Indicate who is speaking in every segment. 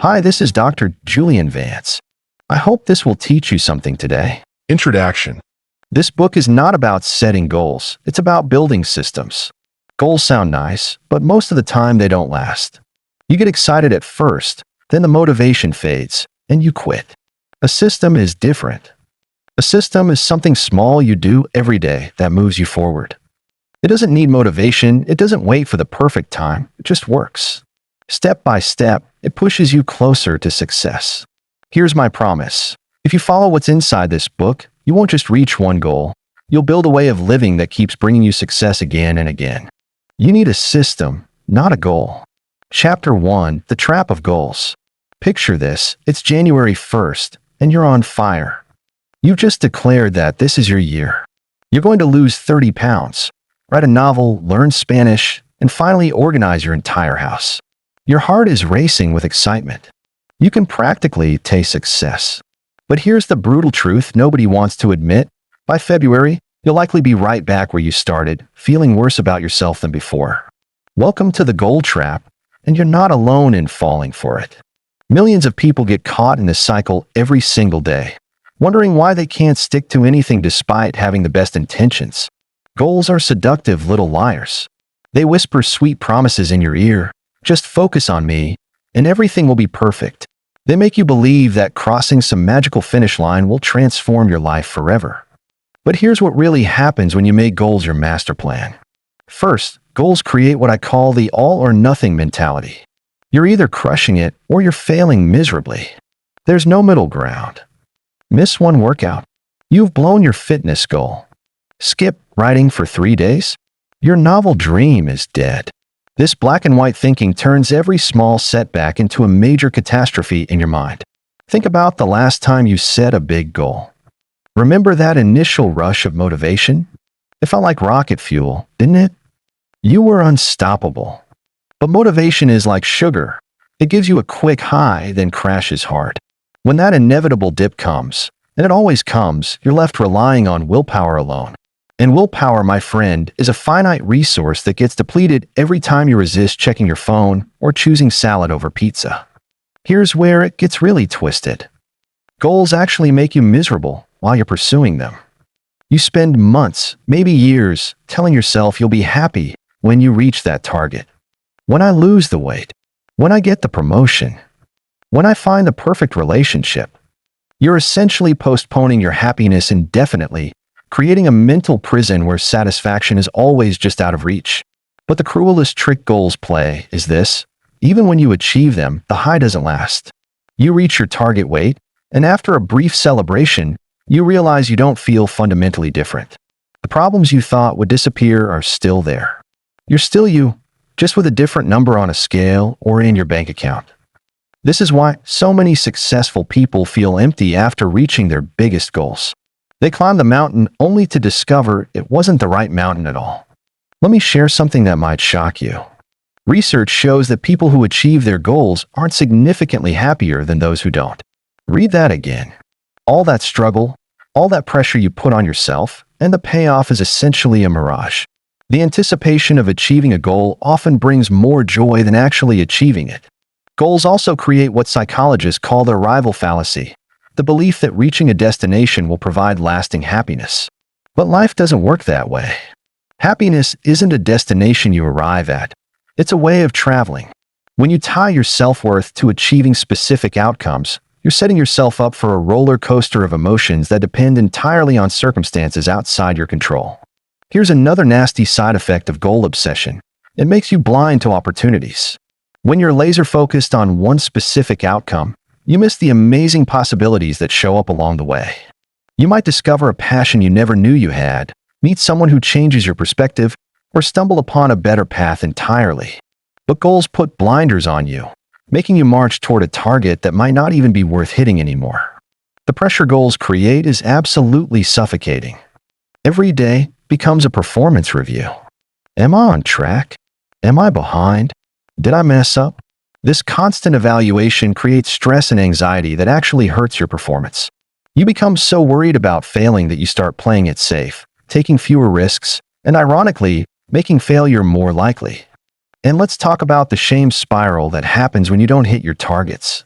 Speaker 1: Hi, this is Dr. Julian Vance. I hope this will teach you something today.
Speaker 2: Introduction.
Speaker 1: This book is not about setting goals. It's about building systems. Goals sound nice, but most of the time they don't last. You get excited at first, then the motivation fades, and you quit. A system is different. A system is something small you do every day that moves you forward. It doesn't need motivation. It doesn't wait for the perfect time. It just works. Step by step, it pushes you closer to success. Here's my promise. If you follow what's inside this book, you won't just reach one goal. You'll build a way of living that keeps bringing you success again and again. You need a system, not a goal. Chapter 1, The Trap of Goals. Picture this. It's January 1st, and you're on fire. You've just declared that this is your year. You're going to lose 30 pounds, write a novel, learn Spanish, and finally organize your entire house. Your heart is racing with excitement. You can practically taste success. But here's the brutal truth nobody wants to admit. By February, you'll likely be right back where you started, feeling worse about yourself than before. Welcome to the goal trap, and you're not alone in falling for it. Millions of people get caught in this cycle every single day, wondering why they can't stick to anything despite having the best intentions. Goals are seductive little liars. They whisper sweet promises in your ear. Just focus on me, and everything will be perfect. They make you believe that crossing some magical finish line will transform your life forever. But here's what really happens when you make goals your master plan. First, goals create what I call the all-or-nothing mentality. You're either crushing it or you're failing miserably. There's no middle ground. Miss one workout. You've blown your fitness goal. Skip writing for 3 days. Your novel dream is dead. This black and white thinking turns every small setback into a major catastrophe in your mind. Think about the last time you set a big goal. Remember that initial rush of motivation? It felt like rocket fuel, didn't it? You were unstoppable. But motivation is like sugar. It gives you a quick high, then crashes hard. When that inevitable dip comes, and it always comes, you're left relying on willpower alone. And willpower, my friend, is a finite resource that gets depleted every time you resist checking your phone or choosing salad over pizza. Here's where it gets really twisted. Goals actually make you miserable while you're pursuing them. You spend months, maybe years, telling yourself you'll be happy when you reach that target. When I lose the weight, when I get the promotion, when I find the perfect relationship. You're essentially postponing your happiness indefinitely, creating a mental prison where satisfaction is always just out of reach. But the cruelest trick goals play is this: even when you achieve them, the high doesn't last. You reach your target weight, and after a brief celebration, you realize you don't feel fundamentally different. The problems you thought would disappear are still there. You're still you, just with a different number on a scale or in your bank account. This is why so many successful people feel empty after reaching their biggest goals. They climb the mountain only to discover it wasn't the right mountain at all. Let me share something that might shock you. Research shows that people who achieve their goals aren't significantly happier than those who don't. Read that again. All that struggle, all that pressure you put on yourself, and the payoff is essentially a mirage. The anticipation of achieving a goal often brings more joy than actually achieving it. Goals also create what psychologists call the arrival fallacy. The belief that reaching a destination will provide lasting happiness. But life doesn't work that way. Happiness isn't a destination you arrive at. It's a way of traveling. When you tie your self-worth to achieving specific outcomes, you're setting yourself up for a roller coaster of emotions that depend entirely on circumstances outside your control. Here's another nasty side effect of goal obsession. It makes you blind to opportunities. When you're laser-focused on one specific outcome, you miss the amazing possibilities that show up along the way. You might discover a passion you never knew you had, meet someone who changes your perspective, or stumble upon a better path entirely. But goals put blinders on you, making you march toward a target that might not even be worth hitting anymore. The pressure goals create is absolutely suffocating. Every day becomes a performance review. Am I on track? Am I behind? Did I mess up? This constant evaluation creates stress and anxiety that actually hurts your performance. You become so worried about failing that you start playing it safe, taking fewer risks, and ironically, making failure more likely. And let's talk about the shame spiral that happens when you don't hit your targets.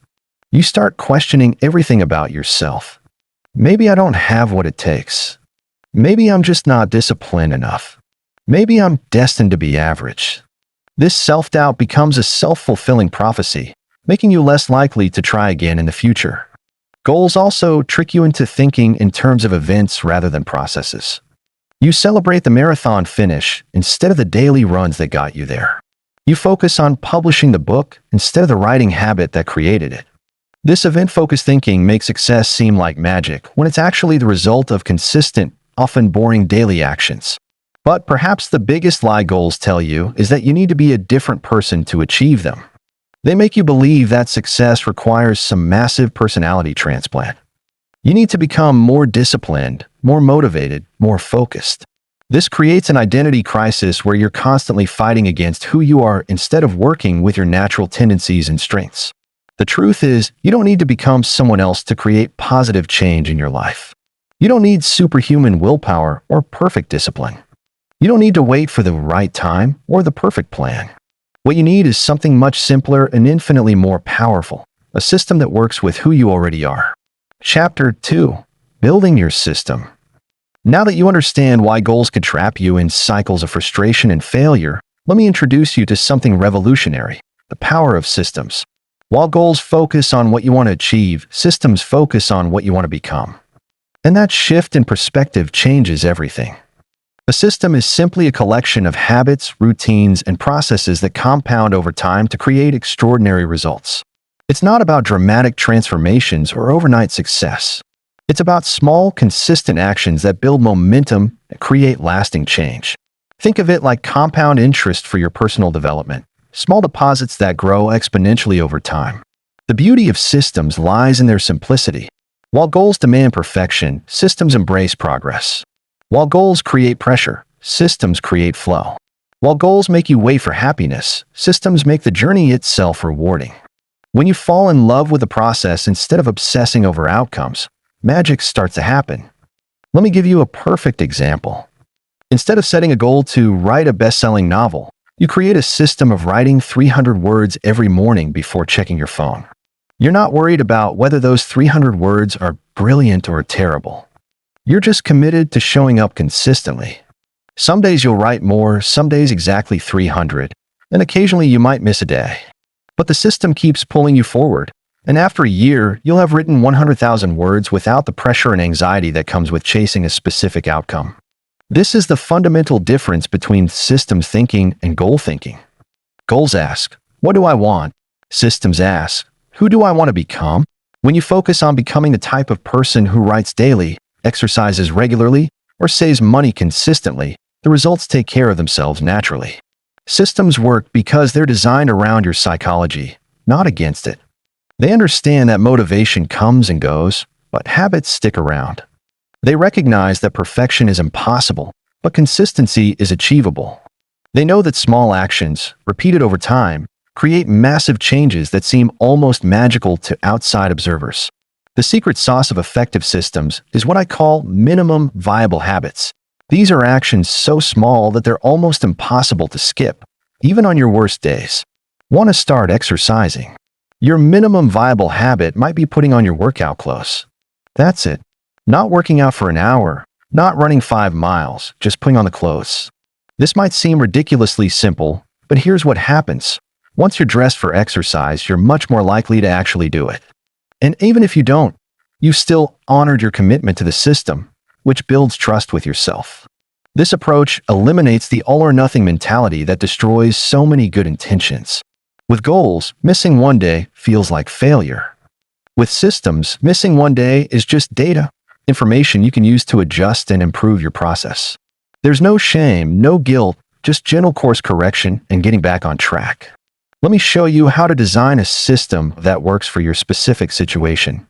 Speaker 1: You start questioning everything about yourself. Maybe I don't have what it takes. Maybe I'm just not disciplined enough. Maybe I'm destined to be average. This self-doubt becomes a self-fulfilling prophecy, making you less likely to try again in the future. Goals also trick you into thinking in terms of events rather than processes. You celebrate the marathon finish instead of the daily runs that got you there. You focus on publishing the book instead of the writing habit that created it. This event-focused thinking makes success seem like magic when it's actually the result of consistent, often boring daily actions. But perhaps the biggest lie goals tell you is that you need to be a different person to achieve them. They make you believe that success requires some massive personality transplant. You need to become more disciplined, more motivated, more focused. This creates an identity crisis where you're constantly fighting against who you are instead of working with your natural tendencies and strengths. The truth is, you don't need to become someone else to create positive change in your life. You don't need superhuman willpower or perfect discipline. You don't need to wait for the right time or the perfect plan. What you need is something much simpler and infinitely more powerful, a system that works with who you already are. Chapter 2. Building your system. Now that you understand why goals could trap you in cycles of frustration and failure, let me introduce you to something revolutionary, the power of systems. While goals focus on what you want to achieve, systems focus on what you want to become. And that shift in perspective changes everything. A system is simply a collection of habits, routines, and processes that compound over time to create extraordinary results. It's not about dramatic transformations or overnight success. It's about small, consistent actions that build momentum and create lasting change. Think of it like compound interest for your personal development, small deposits that grow exponentially over time. The beauty of systems lies in their simplicity. While goals demand perfection, systems embrace progress. While goals create pressure, systems create flow. While goals make you wait for happiness, systems make the journey itself rewarding. When you fall in love with the process instead of obsessing over outcomes, magic starts to happen. Let me give you a perfect example. Instead of setting a goal to write a best-selling novel, you create a system of writing 300 words every morning before checking your phone. You're not worried about whether those 300 words are brilliant or terrible. You're just committed to showing up consistently. Some days you'll write more, some days exactly 300, and occasionally you might miss a day. But the system keeps pulling you forward, and after a year, you'll have written 100,000 words without the pressure and anxiety that comes with chasing a specific outcome. This is the fundamental difference between systems thinking and goal thinking. Goals ask, what do I want? Systems ask, who do I want to become? When you focus on becoming the type of person who writes daily, exercises regularly, or saves money consistently, the results take care of themselves naturally. Systems work because they're designed around your psychology, not against it. They understand that motivation comes and goes, but habits stick around. They recognize that perfection is impossible, but consistency is achievable. They know that small actions, repeated over time, create massive changes that seem almost magical to outside observers. The secret sauce of effective systems is what I call minimum viable habits. These are actions so small that they're almost impossible to skip, even on your worst days. Want to start exercising? Your minimum viable habit might be putting on your workout clothes. That's it. Not working out for an hour, not running 5 miles, just putting on the clothes. This might seem ridiculously simple, but here's what happens. Once you're dressed for exercise, you're much more likely to actually do it. And even if you don't, you've still honored your commitment to the system, which builds trust with yourself. This approach eliminates the all-or-nothing mentality that destroys so many good intentions. With goals, missing one day feels like failure. With systems, missing one day is just data, information you can use to adjust and improve your process. There's no shame, no guilt, just gentle course correction and getting back on track. Let me show you how to design a system that works for your specific situation.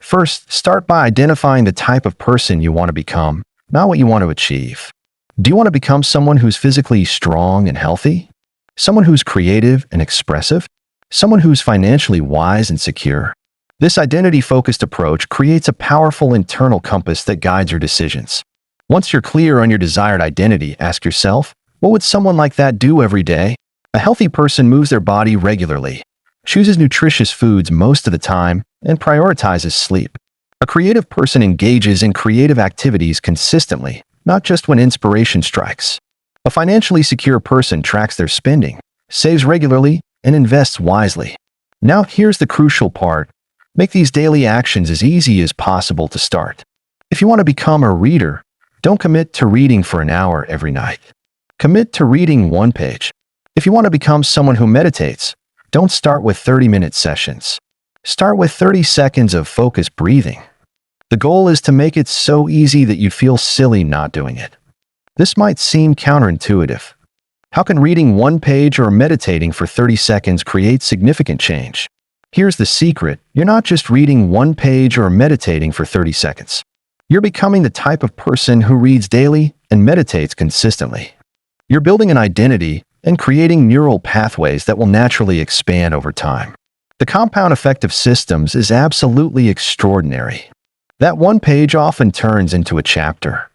Speaker 1: First, start by identifying the type of person you want to become, not what you want to achieve. Do you want to become someone who's physically strong and healthy? Someone who's creative and expressive? Someone who's financially wise and secure? This identity-focused approach creates a powerful internal compass that guides your decisions. Once you're clear on your desired identity, ask yourself, what would someone like that do every day? A healthy person moves their body regularly, chooses nutritious foods most of the time, and prioritizes sleep. A creative person engages in creative activities consistently, not just when inspiration strikes. A financially secure person tracks their spending, saves regularly, and invests wisely. Now here's the crucial part. Make these daily actions as easy as possible to start. If you want to become a reader, don't commit to reading for an hour every night. Commit to reading one page. If you want to become someone who meditates, don't start with 30-minute sessions. Start with 30 seconds of focused breathing. The goal is to make it so easy that you feel silly not doing it. This might seem counterintuitive. How can reading one page or meditating for 30 seconds create significant change? Here's the secret. You're not just reading one page or meditating for 30 seconds. You're becoming the type of person who reads daily and meditates consistently. You're building an identity and creating neural pathways that will naturally expand over time. The compound effect of systems is absolutely extraordinary. That one page often turns into a chapter.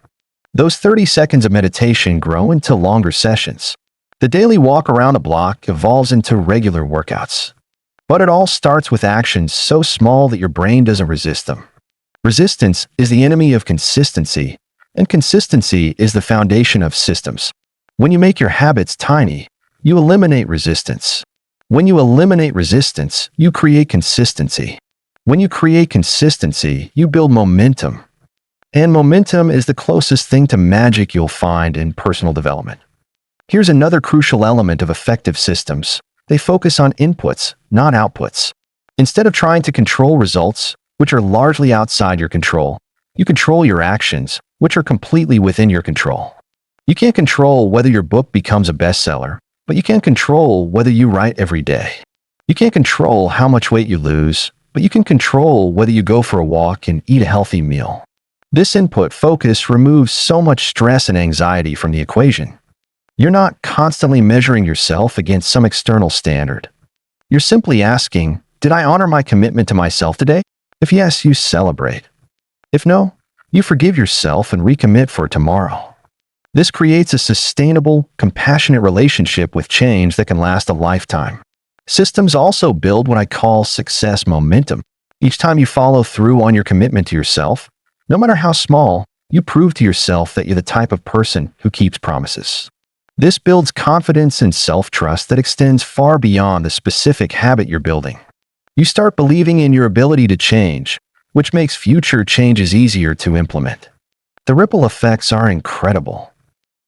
Speaker 1: Those 30 seconds of meditation grow into longer sessions. The daily walk around a block evolves into regular workouts. But it all starts with actions so small that your brain doesn't resist them. Resistance is the enemy of consistency, and consistency is the foundation of systems. When you make your habits tiny, you eliminate resistance. When you eliminate resistance, you create consistency. When you create consistency, you build momentum. And momentum is the closest thing to magic you'll find in personal development. Here's another crucial element of effective systems. They focus on inputs, not outputs. Instead of trying to control results, which are largely outside your control, you control your actions, which are completely within your control. You can't control whether your book becomes a bestseller, but you can control whether you write every day. You can't control how much weight you lose, but you can control whether you go for a walk and eat a healthy meal. This input focus removes so much stress and anxiety from the equation. You're not constantly measuring yourself against some external standard. You're simply asking, did I honor my commitment to myself today? If yes, you celebrate. If no, you forgive yourself and recommit for tomorrow. This creates a sustainable, compassionate relationship with change that can last a lifetime. Systems also build what I call success momentum. Each time you follow through on your commitment to yourself, no matter how small, you prove to yourself that you're the type of person who keeps promises. This builds confidence and self-trust that extends far beyond the specific habit you're building. You start believing in your ability to change, which makes future changes easier to implement. The ripple effects are incredible.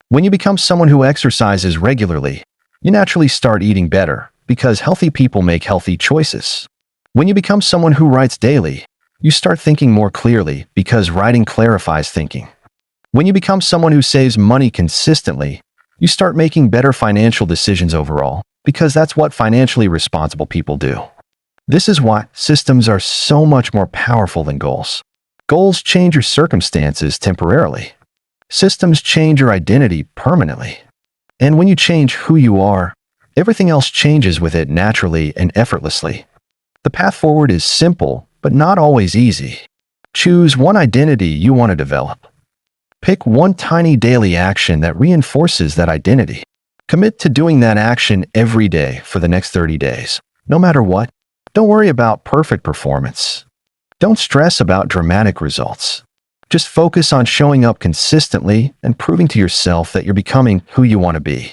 Speaker 1: When you become someone who exercises regularly, you naturally start eating better because healthy people make healthy choices. When you become someone who writes daily, you start thinking more clearly because writing clarifies thinking. When you become someone who saves money consistently, you start making better financial decisions overall because that's what financially responsible people do. This is why systems are so much more powerful than goals. Goals change your circumstances temporarily. Systems change your identity permanently. And when you change who you are, everything else changes with it naturally and effortlessly. The path forward is simple, but not always easy. Choose one identity you want to develop. Pick one tiny daily action that reinforces that identity. Commit to doing that action every day for the next 30 days, no matter what. Don't worry about perfect performance. Don't stress about dramatic results. Just focus on showing up consistently and proving to yourself that you're becoming who you want to be.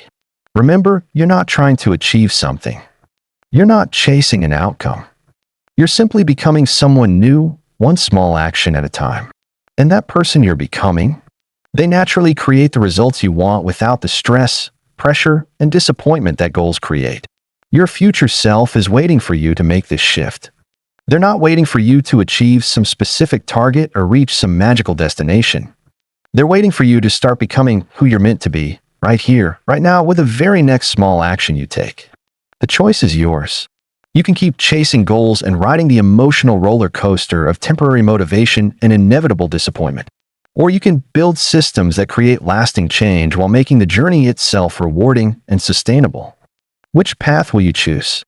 Speaker 1: Remember, you're not trying to achieve something. You're not chasing an outcome. You're simply becoming someone new, one small action at a time. And that person you're becoming, they naturally create the results you want without the stress, pressure, and disappointment that goals create. Your future self is waiting for you to make this shift. They're not waiting for you to achieve some specific target or reach some magical destination. They're waiting for you to start becoming who you're meant to be, right here, right now, with the very next small action you take. The choice is yours. You can keep chasing goals and riding the emotional roller coaster of temporary motivation and inevitable disappointment. Or you can build systems that create lasting change while making the journey itself rewarding and sustainable. Which path will you choose?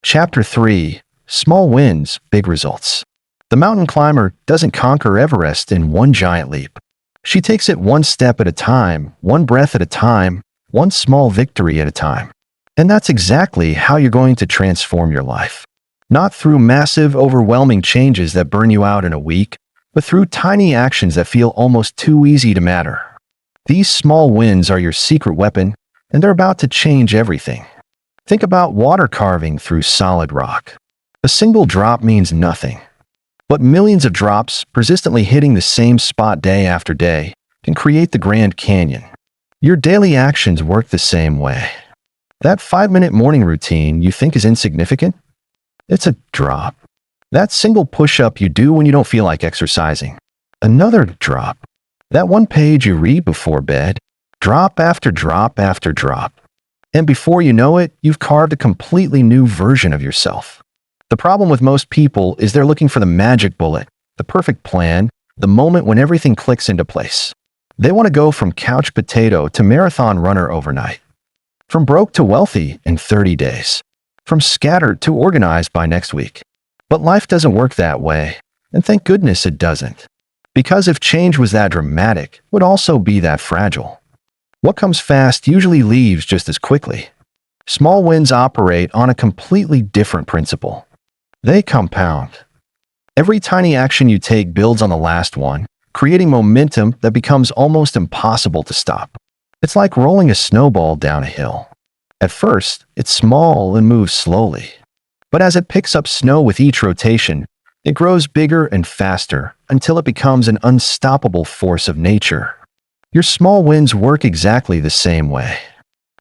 Speaker 1: Chapter 3. Small wins, big results. The mountain climber doesn't conquer Everest in one giant leap. She takes it one step at a time, one breath at a time, one small victory at a time. And that's exactly how you're going to transform your life. Not through massive, overwhelming changes that burn you out in a week, but through tiny actions that feel almost too easy to matter. These small wins are your secret weapon, and they're about to change everything. Think about water carving through solid rock. A single drop means nothing, but millions of drops persistently hitting the same spot day after day can create the Grand Canyon. Your daily actions work the same way. That 5-minute morning routine you think is insignificant? It's a drop. That single push-up you do when you don't feel like exercising. Another drop. That one page you read before bed. Drop after drop after drop. And before you know it, you've carved a completely new version of yourself. The problem with most people is they're looking for the magic bullet, the perfect plan, the moment when everything clicks into place. They want to go from couch potato to marathon runner overnight. From broke to wealthy in 30 days. From scattered to organized by next week. But life doesn't work that way, and thank goodness it doesn't. Because if change was that dramatic, it would also be that fragile. What comes fast usually leaves just as quickly. Small wins operate on a completely different principle. They compound. Every tiny action you take builds on the last one, creating momentum that becomes almost impossible to stop. It's like rolling a snowball down a hill. At first, it's small and moves slowly. But as it picks up snow with each rotation, it grows bigger and faster until it becomes an unstoppable force of nature. Your small wins work exactly the same way.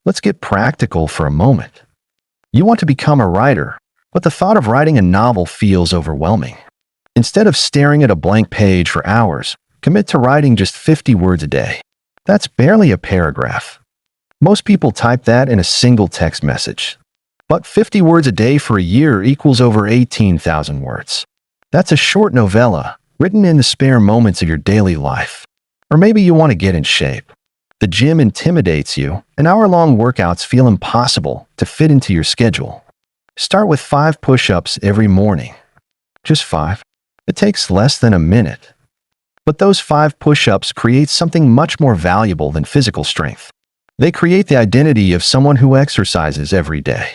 Speaker 1: Let's get practical for a moment. You want to become a writer, but the thought of writing a novel feels overwhelming. Instead of staring at a blank page for hours, commit to writing just 50 words a day. That's barely a paragraph. Most people type that in a single text message. But 50 words a day for a year equals over 18,000 words. That's a short novella, written in the spare moments of your daily life. Or maybe you want to get in shape. The gym intimidates you, and hour-long workouts feel impossible to fit into your schedule. Start with 5 push-ups every morning. Just 5. It takes less than a minute. But those 5 push-ups create something much more valuable than physical strength. They create the identity of someone who exercises every day.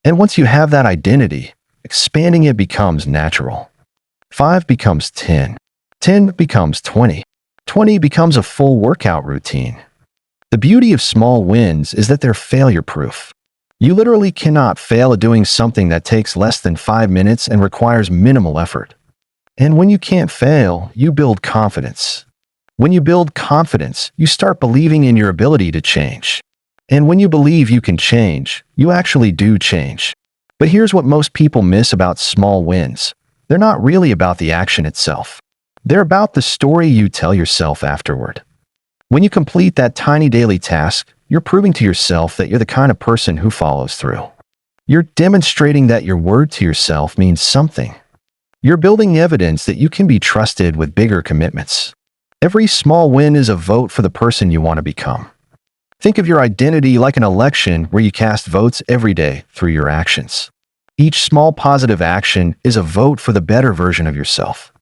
Speaker 1: And once you have that identity, expanding it becomes natural. 5 becomes 10. 10 becomes 20. 20 becomes a full workout routine. The beauty of small wins is that they're failure-proof. You literally cannot fail at doing something that takes less than 5 minutes and requires minimal effort. And when you can't fail, you build confidence. When you build confidence, you start believing in your ability to change. And when you believe you can change, you actually do change. But here's what most people miss about small wins. They're not really about the action itself. They're about the story you tell yourself afterward. When you complete that tiny daily task, you're proving to yourself that you're the kind of person who follows through. You're demonstrating that your word to yourself means something. You're building evidence that you can be trusted with bigger commitments. Every small win is a vote for the person you want to become. Think of your identity like an election where you cast votes every day through your actions. Each small positive action is a vote for the better version of yourself.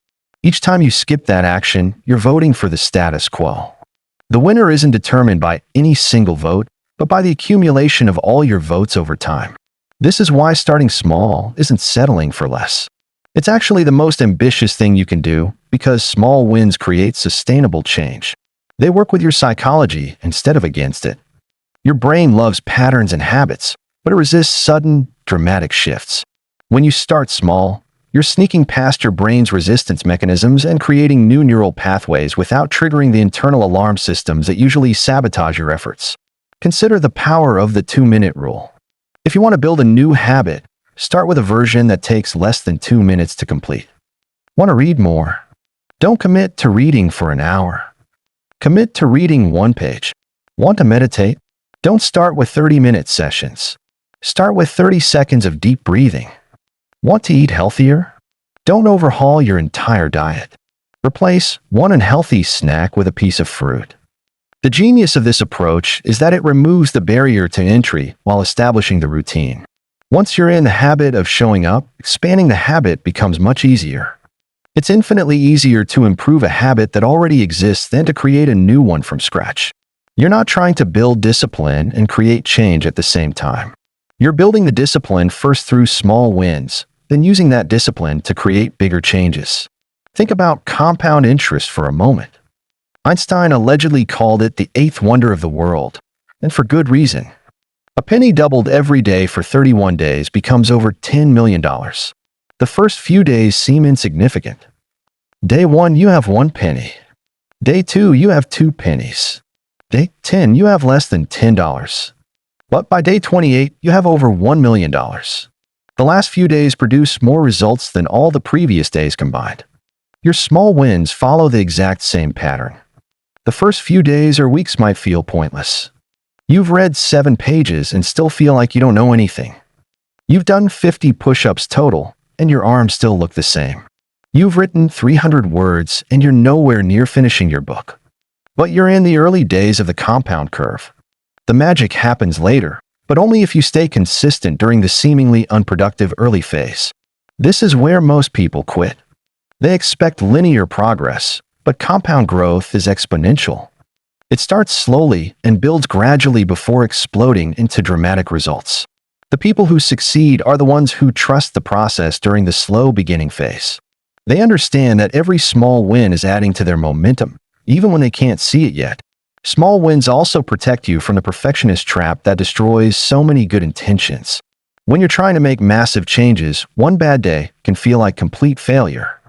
Speaker 1: Each time you skip that action, you're voting for the status quo. The winner isn't determined by any single vote, but by the accumulation of all your votes over time. This is why starting small isn't settling for less. It's actually the most ambitious thing you can do because small wins create sustainable change. They work with your psychology instead of against it. Your brain loves patterns and habits, but it resists sudden, dramatic shifts. When you start small, you're sneaking past your brain's resistance mechanisms and creating new neural pathways without triggering the internal alarm systems that usually sabotage your efforts. Consider the power of the 2-minute rule. If you want to build a new habit, start with a version that takes less than 2 minutes to complete. Want to read more? Don't commit to reading for an hour. Commit to reading 1 page. Want to meditate? Don't start with 30-minute sessions. Start with 30 seconds of deep breathing. Want to eat healthier? Don't overhaul your entire diet. Replace one unhealthy snack with a piece of fruit. The genius of this approach is that it removes the barrier to entry while establishing the routine. Once you're in the habit of showing up, expanding the habit becomes much easier. It's infinitely easier to improve a habit that already exists than to create a new one from scratch. You're not trying to build discipline and create change at the same time. You're building the discipline first through small wins, then using that discipline to create bigger changes. Think about compound interest for a moment. Einstein allegedly called it the eighth wonder of the world, and for good reason. A penny doubled every day for 31 days becomes over $10 million. The first few days seem insignificant. Day 1, you have 1 penny. Day 2, you have 2 pennies. Day 10, you have less than $10. But by day 28, you have over $1 million. The last few days produce more results than all the previous days combined. Your small wins follow the exact same pattern. The first few days or weeks might feel pointless. You've read 7 pages and still feel like you don't know anything. You've done 50 push-ups total, and your arms still look the same. You've written 300 words, and you're nowhere near finishing your book. But you're in the early days of the compound curve. The magic happens later, but only if you stay consistent during the seemingly unproductive early phase. This is where most people quit. They expect linear progress, but compound growth is exponential. It starts slowly and builds gradually before exploding into dramatic results. The people who succeed are the ones who trust the process during the slow beginning phase. They understand that every small win is adding to their momentum, even when they can't see it yet. Small wins also protect you from the perfectionist trap that destroys so many good intentions. When you're trying to make massive changes, one bad day can feel like complete failure.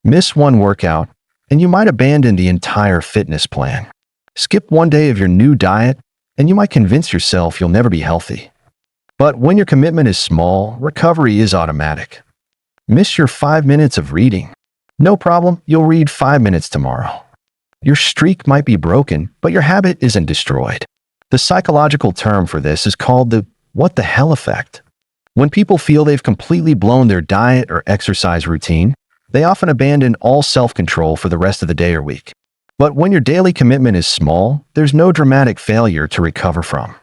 Speaker 1: Miss one workout, and you might abandon the entire fitness plan. Skip one day of your new diet, and you might convince yourself you'll never be healthy. But when your commitment is small, recovery is automatic. Miss your 5 minutes of reading. No problem, you'll read 5 minutes tomorrow. Your streak might be broken, but your habit isn't destroyed. The psychological term for this is called the "what the hell" effect. When people feel they've completely blown their diet or exercise routine, they often abandon all self-control for the rest of the day or week. But when your daily commitment is small, there's no dramatic failure to recover from.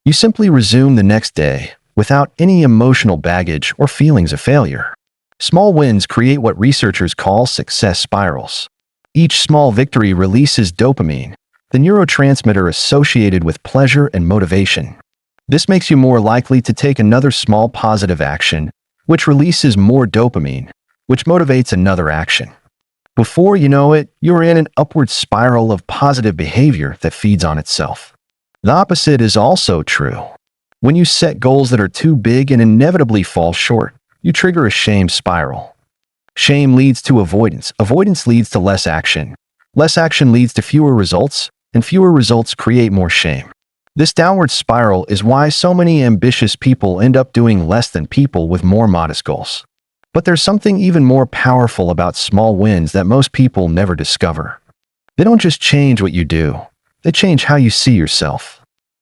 Speaker 1: You simply resume the next day without any emotional baggage or feelings of failure. Small wins create what researchers call success spirals. Each small victory releases dopamine, the neurotransmitter associated with pleasure and motivation. This makes you more likely to take another small positive action, which releases more dopamine, which motivates another action. Before you know it, you're in an upward spiral of positive behavior that feeds on itself. The opposite is also true. When you set goals that are too big and inevitably fall short, you trigger a shame spiral. Shame leads to avoidance. Avoidance leads to less action. Less action leads to fewer results, and fewer results create more shame. This downward spiral is why so many ambitious people end up doing less than people with more modest goals. But there's something even more powerful about small wins that most people never discover. They don't just change what you do, they change how you see yourself.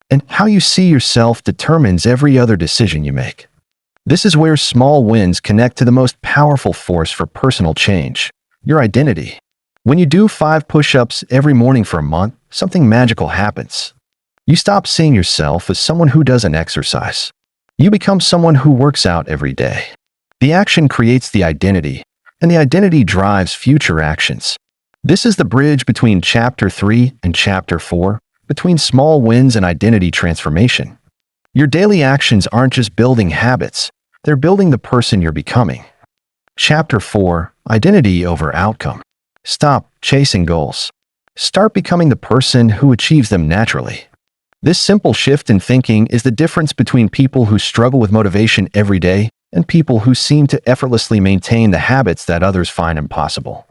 Speaker 1: And how you see yourself determines every other decision you make. This is where small wins connect to the most powerful force for personal change, your identity. When you do 5 push-ups every morning for a month, something magical happens. You stop seeing yourself as someone who doesn't exercise. You become someone who works out every day. The action creates the identity, and the identity drives future actions. This is the bridge between Chapter 3 and Chapter 4, between small wins and identity transformation. Your daily actions aren't just building habits, they're building the person you're becoming. Chapter 4, Identity over Outcome. Stop chasing goals. Start becoming the person who achieves them naturally. This simple shift in thinking is the difference between people who struggle with motivation every day and people who seem to effortlessly maintain the habits that others find impossible.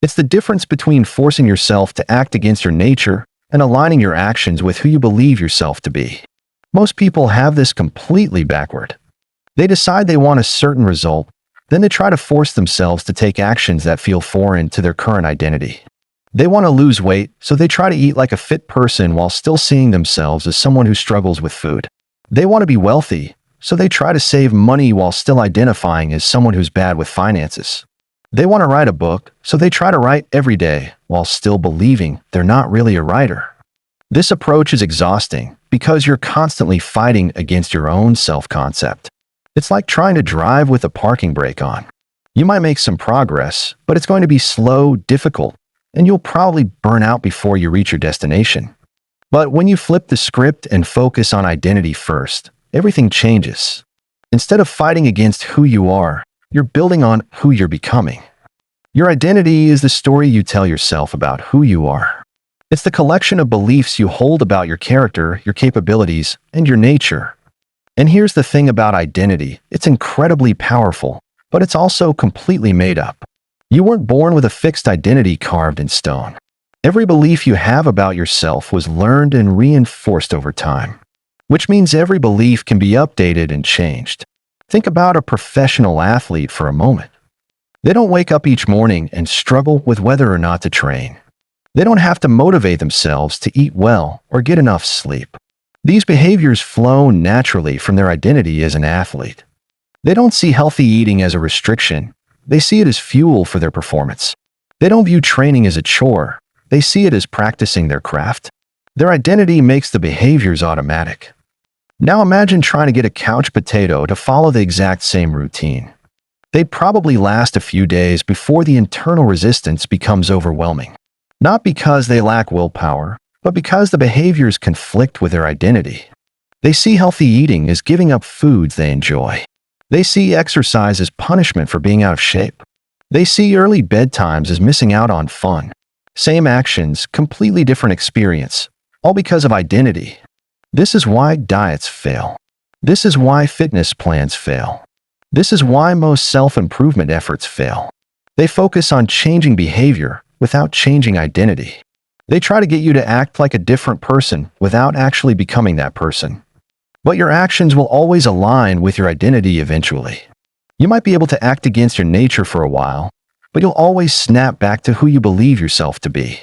Speaker 1: It's the difference between forcing yourself to act against your nature and aligning your actions with who you believe yourself to be. Most people have this completely backward. They decide they want a certain result, then they try to force themselves to take actions that feel foreign to their current identity. They want to lose weight, so they try to eat like a fit person while still seeing themselves as someone who struggles with food. They want to be wealthy, so they try to save money while still identifying as someone who's bad with finances. They want to write a book, so they try to write every day while still believing they're not really a writer. This approach is exhausting because you're constantly fighting against your own self-concept. It's like trying to drive with a parking brake on. You might make some progress, but it's going to be slow, difficult, and you'll probably burn out before you reach your destination. But when you flip the script and focus on identity first, everything changes. Instead of fighting against who you are, you're building on who you're becoming. Your identity is the story you tell yourself about who you are. It's the collection of beliefs you hold about your character, your capabilities, and your nature. And here's the thing about identity. It's incredibly powerful, but it's also completely made up. You weren't born with a fixed identity carved in stone. Every belief you have about yourself was learned and reinforced over time, which means every belief can be updated and changed. Think about a professional athlete for a moment. They don't wake up each morning and struggle with whether or not to train. They don't have to motivate themselves to eat well or get enough sleep. These behaviors flow naturally from their identity as an athlete. They don't see healthy eating as a restriction. They see it as fuel for their performance. They don't view training as a chore. They see it as practicing their craft. Their identity makes the behaviors automatic. Now imagine trying to get a couch potato to follow the exact same routine. They'd probably last a few days before the internal resistance becomes overwhelming. Not because they lack willpower, but because the behaviors conflict with their identity. They see healthy eating as giving up foods they enjoy. They see exercise as punishment for being out of shape. They see early bedtimes as missing out on fun. Same actions, completely different experience, all because of identity. This is why diets fail. This is why fitness plans fail. This is why most self-improvement efforts fail. They focus on changing behavior without changing identity. They try to get you to act like a different person without actually becoming that person. But your actions will always align with your identity eventually. You might be able to act against your nature for a while, but you'll always snap back to who you believe yourself to be.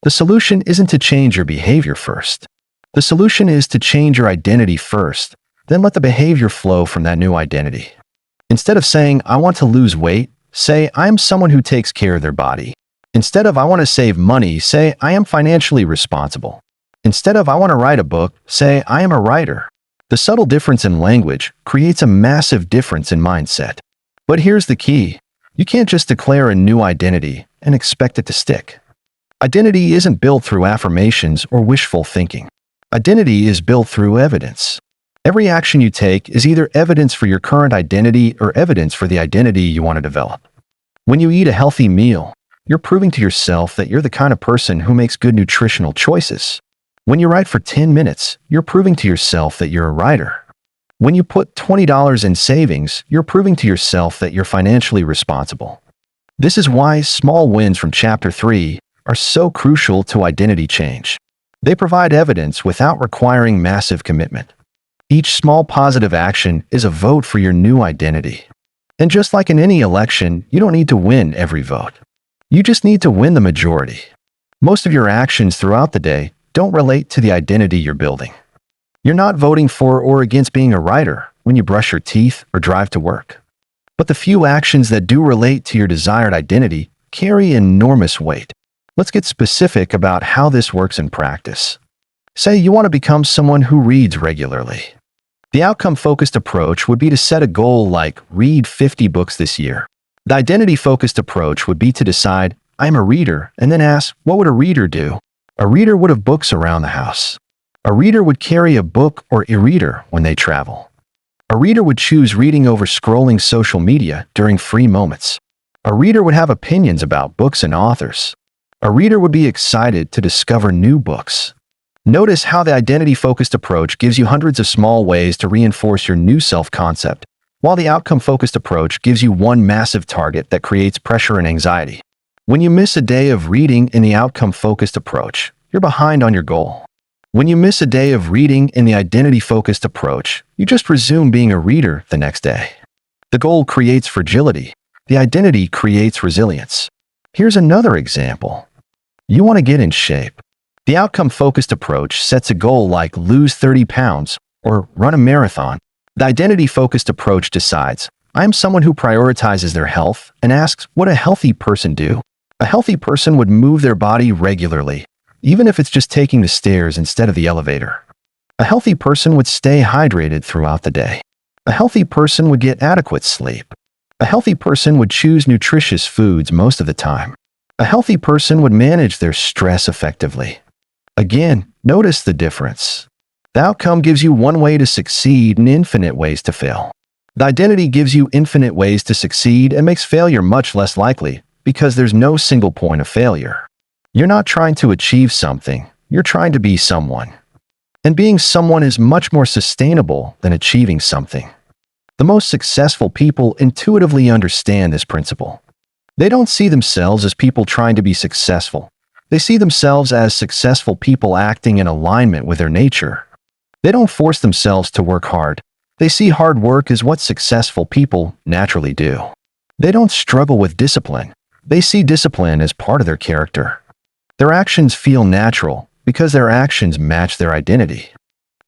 Speaker 1: The solution isn't to change your behavior first. The solution is to change your identity first, then let the behavior flow from that new identity. Instead of saying, I want to lose weight, say, I am someone who takes care of their body. Instead of, I want to save money, say, I am financially responsible. Instead of, I want to write a book, say, I am a writer. The subtle difference in language creates a massive difference in mindset. But here's the key. You can't just declare a new identity and expect it to stick. Identity isn't built through affirmations or wishful thinking. Identity is built through evidence. Every action you take is either evidence for your current identity or evidence for the identity you want to develop. When you eat a healthy meal, you're proving to yourself that you're the kind of person who makes good nutritional choices. When you write for 10 minutes, you're proving to yourself that you're a writer. When you put $20 in savings, you're proving to yourself that you're financially responsible. This is why small wins from Chapter 3 are so crucial to identity change. They provide evidence without requiring massive commitment. Each small positive action is a vote for your new identity. And just like in any election, you don't need to win every vote. You just need to win the majority. Most of your actions throughout the day don't relate to the identity you're building. You're not voting for or against being a writer when you brush your teeth or drive to work. But the few actions that do relate to your desired identity carry enormous weight. Let's get specific about how this works in practice. Say you want to become someone who reads regularly. The outcome-focused approach would be to set a goal like read 50 books this year. The identity-focused approach would be to decide, I'm a reader, and then ask, what would a reader do? A reader would have books around the house. A reader would carry a book or e-reader when they travel. A reader would choose reading over scrolling social media during free moments. A reader would have opinions about books and authors. A reader would be excited to discover new books. Notice how the identity-focused approach gives you hundreds of small ways to reinforce your new self-concept, while the outcome-focused approach gives you one massive target that creates pressure and anxiety. When you miss a day of reading in the outcome-focused approach, you're behind on your goal. When you miss a day of reading in the identity-focused approach, you just resume being a reader the next day. The goal creates fragility. The identity creates resilience. Here's another example. You want to get in shape. The outcome-focused approach sets a goal like lose 30 pounds or run a marathon. The identity-focused approach decides, I am someone who prioritizes their health and asks, what a healthy person do? A healthy person would move their body regularly, even if it's just taking the stairs instead of the elevator. A healthy person would stay hydrated throughout the day. A healthy person would get adequate sleep. A healthy person would choose nutritious foods most of the time. A healthy person would manage their stress effectively. Again, notice the difference. The outcome gives you one way to succeed and infinite ways to fail. The identity gives you infinite ways to succeed and makes failure much less likely because there's no single point of failure. You're not trying to achieve something, you're trying to be someone. And being someone is much more sustainable than achieving something. The most successful people intuitively understand this principle. They don't see themselves as people trying to be successful. They see themselves as successful people acting in alignment with their nature. They don't force themselves to work hard. They see hard work as what successful people naturally do. They don't struggle with discipline. They see discipline as part of their character. Their actions feel natural because their actions match their identity.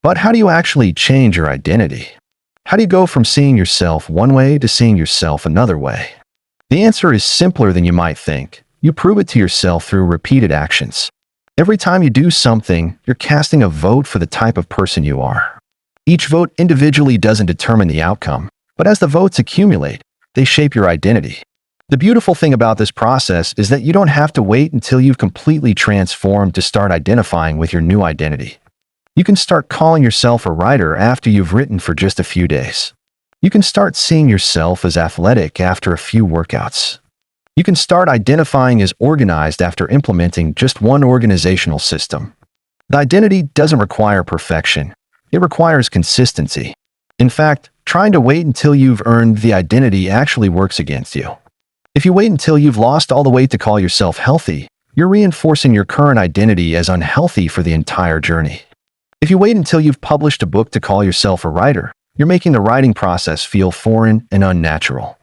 Speaker 1: But how do you actually change your identity? How do you go from seeing yourself one way to seeing yourself another way? The answer is simpler than you might think. You prove it to yourself through repeated actions. Every time you do something, you're casting a vote for the type of person you are. Each vote individually doesn't determine the outcome, but as the votes accumulate, they shape your identity. The beautiful thing about this process is that you don't have to wait until you've completely transformed to start identifying with your new identity. You can start calling yourself a writer after you've written for just a few days. You can start seeing yourself as athletic after a few workouts. You can start identifying as organized after implementing just one organizational system. The identity doesn't require perfection. It requires consistency. In fact, trying to wait until you've earned the identity actually works against you. If you wait until you've lost all the weight to call yourself healthy, you're reinforcing your current identity as unhealthy for the entire journey. If you wait until you've published a book to call yourself a writer, you're making the writing process feel foreign and unnatural.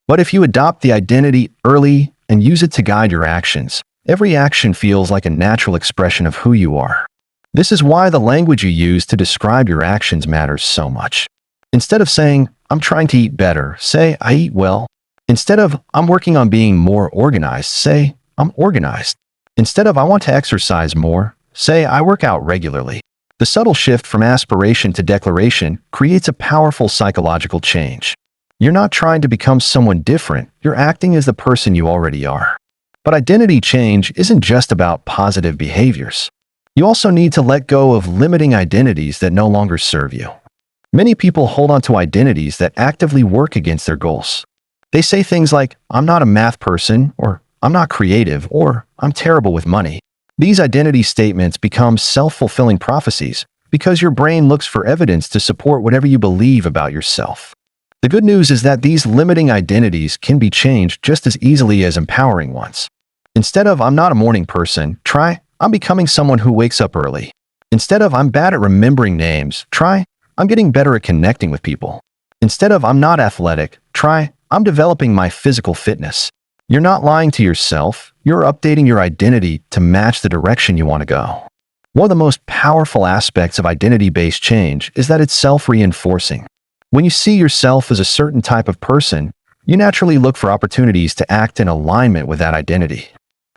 Speaker 1: But if you adopt the identity early and use it to guide your actions, every action feels like a natural expression of who you are. This is why the language you use to describe your actions matters so much. Instead of saying, "I'm trying to eat better," say, "I eat well." Instead of, "I'm working on being more organized," say, "I'm organized." Instead of, "I want to exercise more," say, "I work out regularly." The subtle shift from aspiration to declaration creates a powerful psychological change. You're not trying to become someone different, you're acting as the person you already are. But identity change isn't just about positive behaviors. You also need to let go of limiting identities that no longer serve you. Many people hold on to identities that actively work against their goals. They say things like, "I'm not a math person," or "I'm not creative," or "I'm terrible with money." These identity statements become self-fulfilling prophecies because your brain looks for evidence to support whatever you believe about yourself. The good news is that these limiting identities can be changed just as easily as empowering ones. Instead of, "I'm not a morning person," try, "I'm becoming someone who wakes up early." Instead of, "I'm bad at remembering names," try, "I'm getting better at connecting with people." Instead of, "I'm not athletic," try, "I'm developing my physical fitness." You're not lying to yourself, you're updating your identity to match the direction you want to go. One of the most powerful aspects of identity-based change is that it's self-reinforcing. When you see yourself as a certain type of person, you naturally look for opportunities to act in alignment with that identity.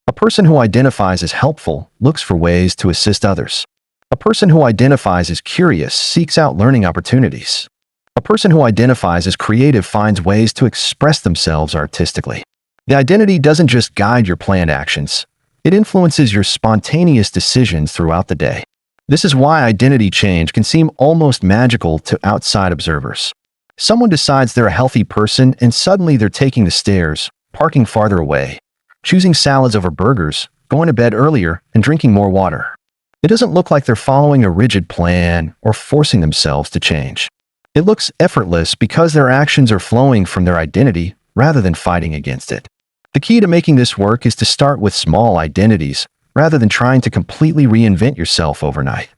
Speaker 1: A person who identifies as helpful looks for ways to assist others. A person who identifies as curious seeks out learning opportunities. A person who identifies as creative finds ways to express themselves artistically. The identity doesn't just guide your planned actions, it influences your spontaneous decisions throughout the day. This is why identity change can seem almost magical to outside observers. Someone decides they're a healthy person and suddenly they're taking the stairs, parking farther away, choosing salads over burgers, going to bed earlier, and drinking more water. It doesn't look like they're following a rigid plan or forcing themselves to change. It looks effortless because their actions are flowing from their identity rather than fighting against it. The key to making this work is to start with small identities rather than trying to completely reinvent yourself overnight.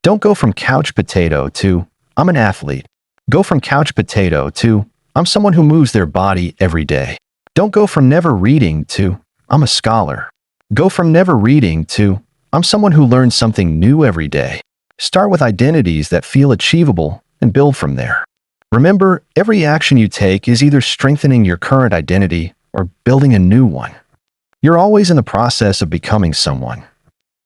Speaker 1: Don't go from couch potato to, "I'm an athlete." Go from couch potato to, "I'm someone who moves their body every day." Don't go from never reading to, "I'm a scholar." Go from never reading to, "I'm someone who learns something new every day." Start with identities that feel achievable and build from there. Remember, every action you take is either strengthening your current identity or building a new one. You're always in the process of becoming someone.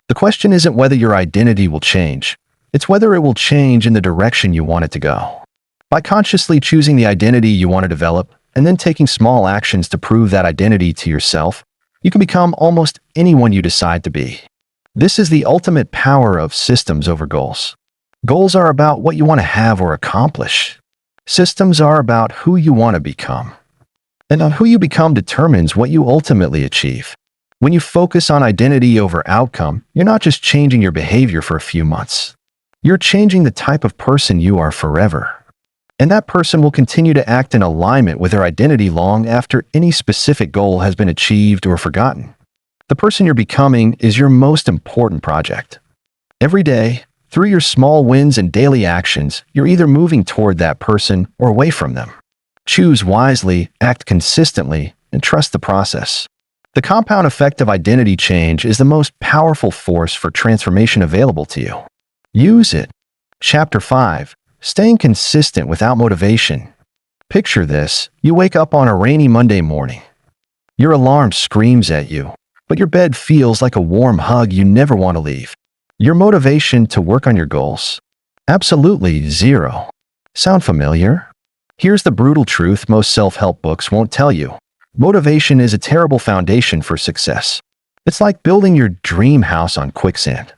Speaker 1: The question isn't whether your identity will change, it's whether it will change in the direction you want it to go. By consciously choosing the identity you want to develop and then taking small actions to prove that identity to yourself, you can become almost anyone you decide to be. This is the ultimate power of systems over goals. Goals are about what you want to have or accomplish. Systems are about who you want to become. And who you become determines what you ultimately achieve. When you focus on identity over outcome, you're not just changing your behavior for a few months. You're changing the type of person you are forever. And that person will continue to act in alignment with their identity long after any specific goal has been achieved or forgotten. The person you're becoming is your most important project. Every day, through your small wins and daily actions, you're either moving toward that person or away from them. Choose wisely, act consistently, and trust the process. The compound effect of identity change is the most powerful force for transformation available to you. Use it. Chapter 5. Staying consistent without motivation. Picture this. You wake up on a rainy Monday morning. Your alarm screams at you, but your bed feels like a warm hug you never want to leave. Your motivation to work on your goals? Absolutely zero. Sound familiar? Here's the brutal truth most self-help books won't tell you. Motivation is a terrible foundation for success. It's like building your dream house on quicksand.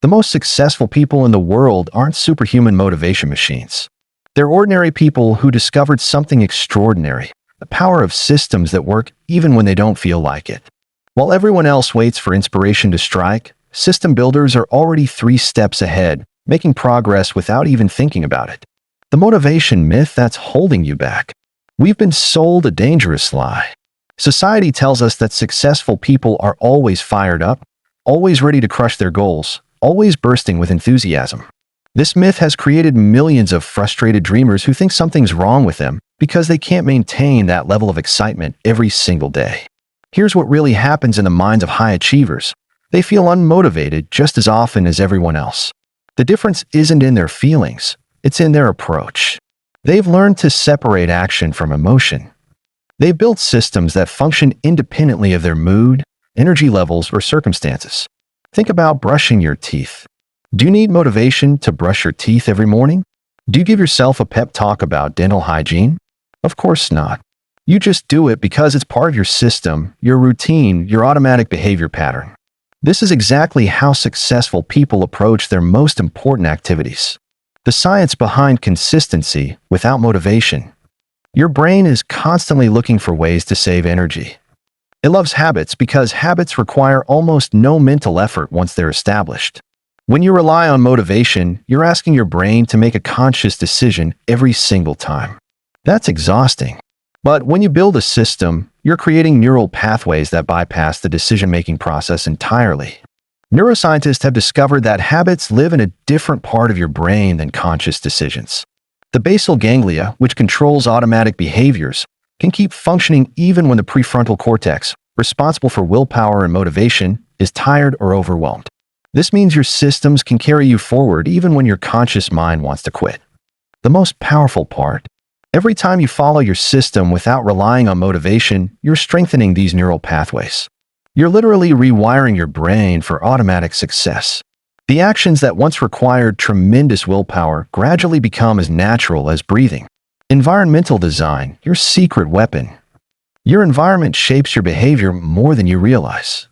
Speaker 1: The most successful people in the world aren't superhuman motivation machines. They're ordinary people who discovered something extraordinary, the power of systems that work even when they don't feel like it. While everyone else waits for inspiration to strike, system builders are already 3 steps ahead, making progress without even thinking about it. The motivation myth that's holding you back. We've been sold a dangerous lie. Society tells us that successful people are always fired up, always ready to crush their goals, always bursting with enthusiasm. This myth has created millions of frustrated dreamers who think something's wrong with them because they can't maintain that level of excitement every single day. Here's what really happens in the minds of high achievers. They feel unmotivated just as often as everyone else. The difference isn't in their feelings, it's in their approach. They've learned to separate action from emotion. They've built systems that function independently of their mood, energy levels, or circumstances. Think about brushing your teeth. Do you need motivation to brush your teeth every morning? Do you give yourself a pep talk about dental hygiene? Of course not. You just do it because it's part of your system, your routine, your automatic behavior pattern. This is exactly how successful people approach their most important activities. The science behind consistency without motivation. Your brain is constantly looking for ways to save energy. It loves habits because habits require almost no mental effort once they're established. When you rely on motivation, you're asking your brain to make a conscious decision every single time. That's exhausting. But when you build a system, you're creating neural pathways that bypass the decision-making process entirely. Neuroscientists have discovered that habits live in a different part of your brain than conscious decisions. The basal ganglia, which controls automatic behaviors, can keep functioning even when the prefrontal cortex, responsible for willpower and motivation, is tired or overwhelmed. This means your systems can carry you forward even when your conscious mind wants to quit. The most powerful part: every time you follow your system without relying on motivation, you're strengthening these neural pathways. You're literally rewiring your brain for automatic success. The actions that once required tremendous willpower gradually become as natural as breathing. Environmental design, your secret weapon. Your environment shapes your behavior more than you realize.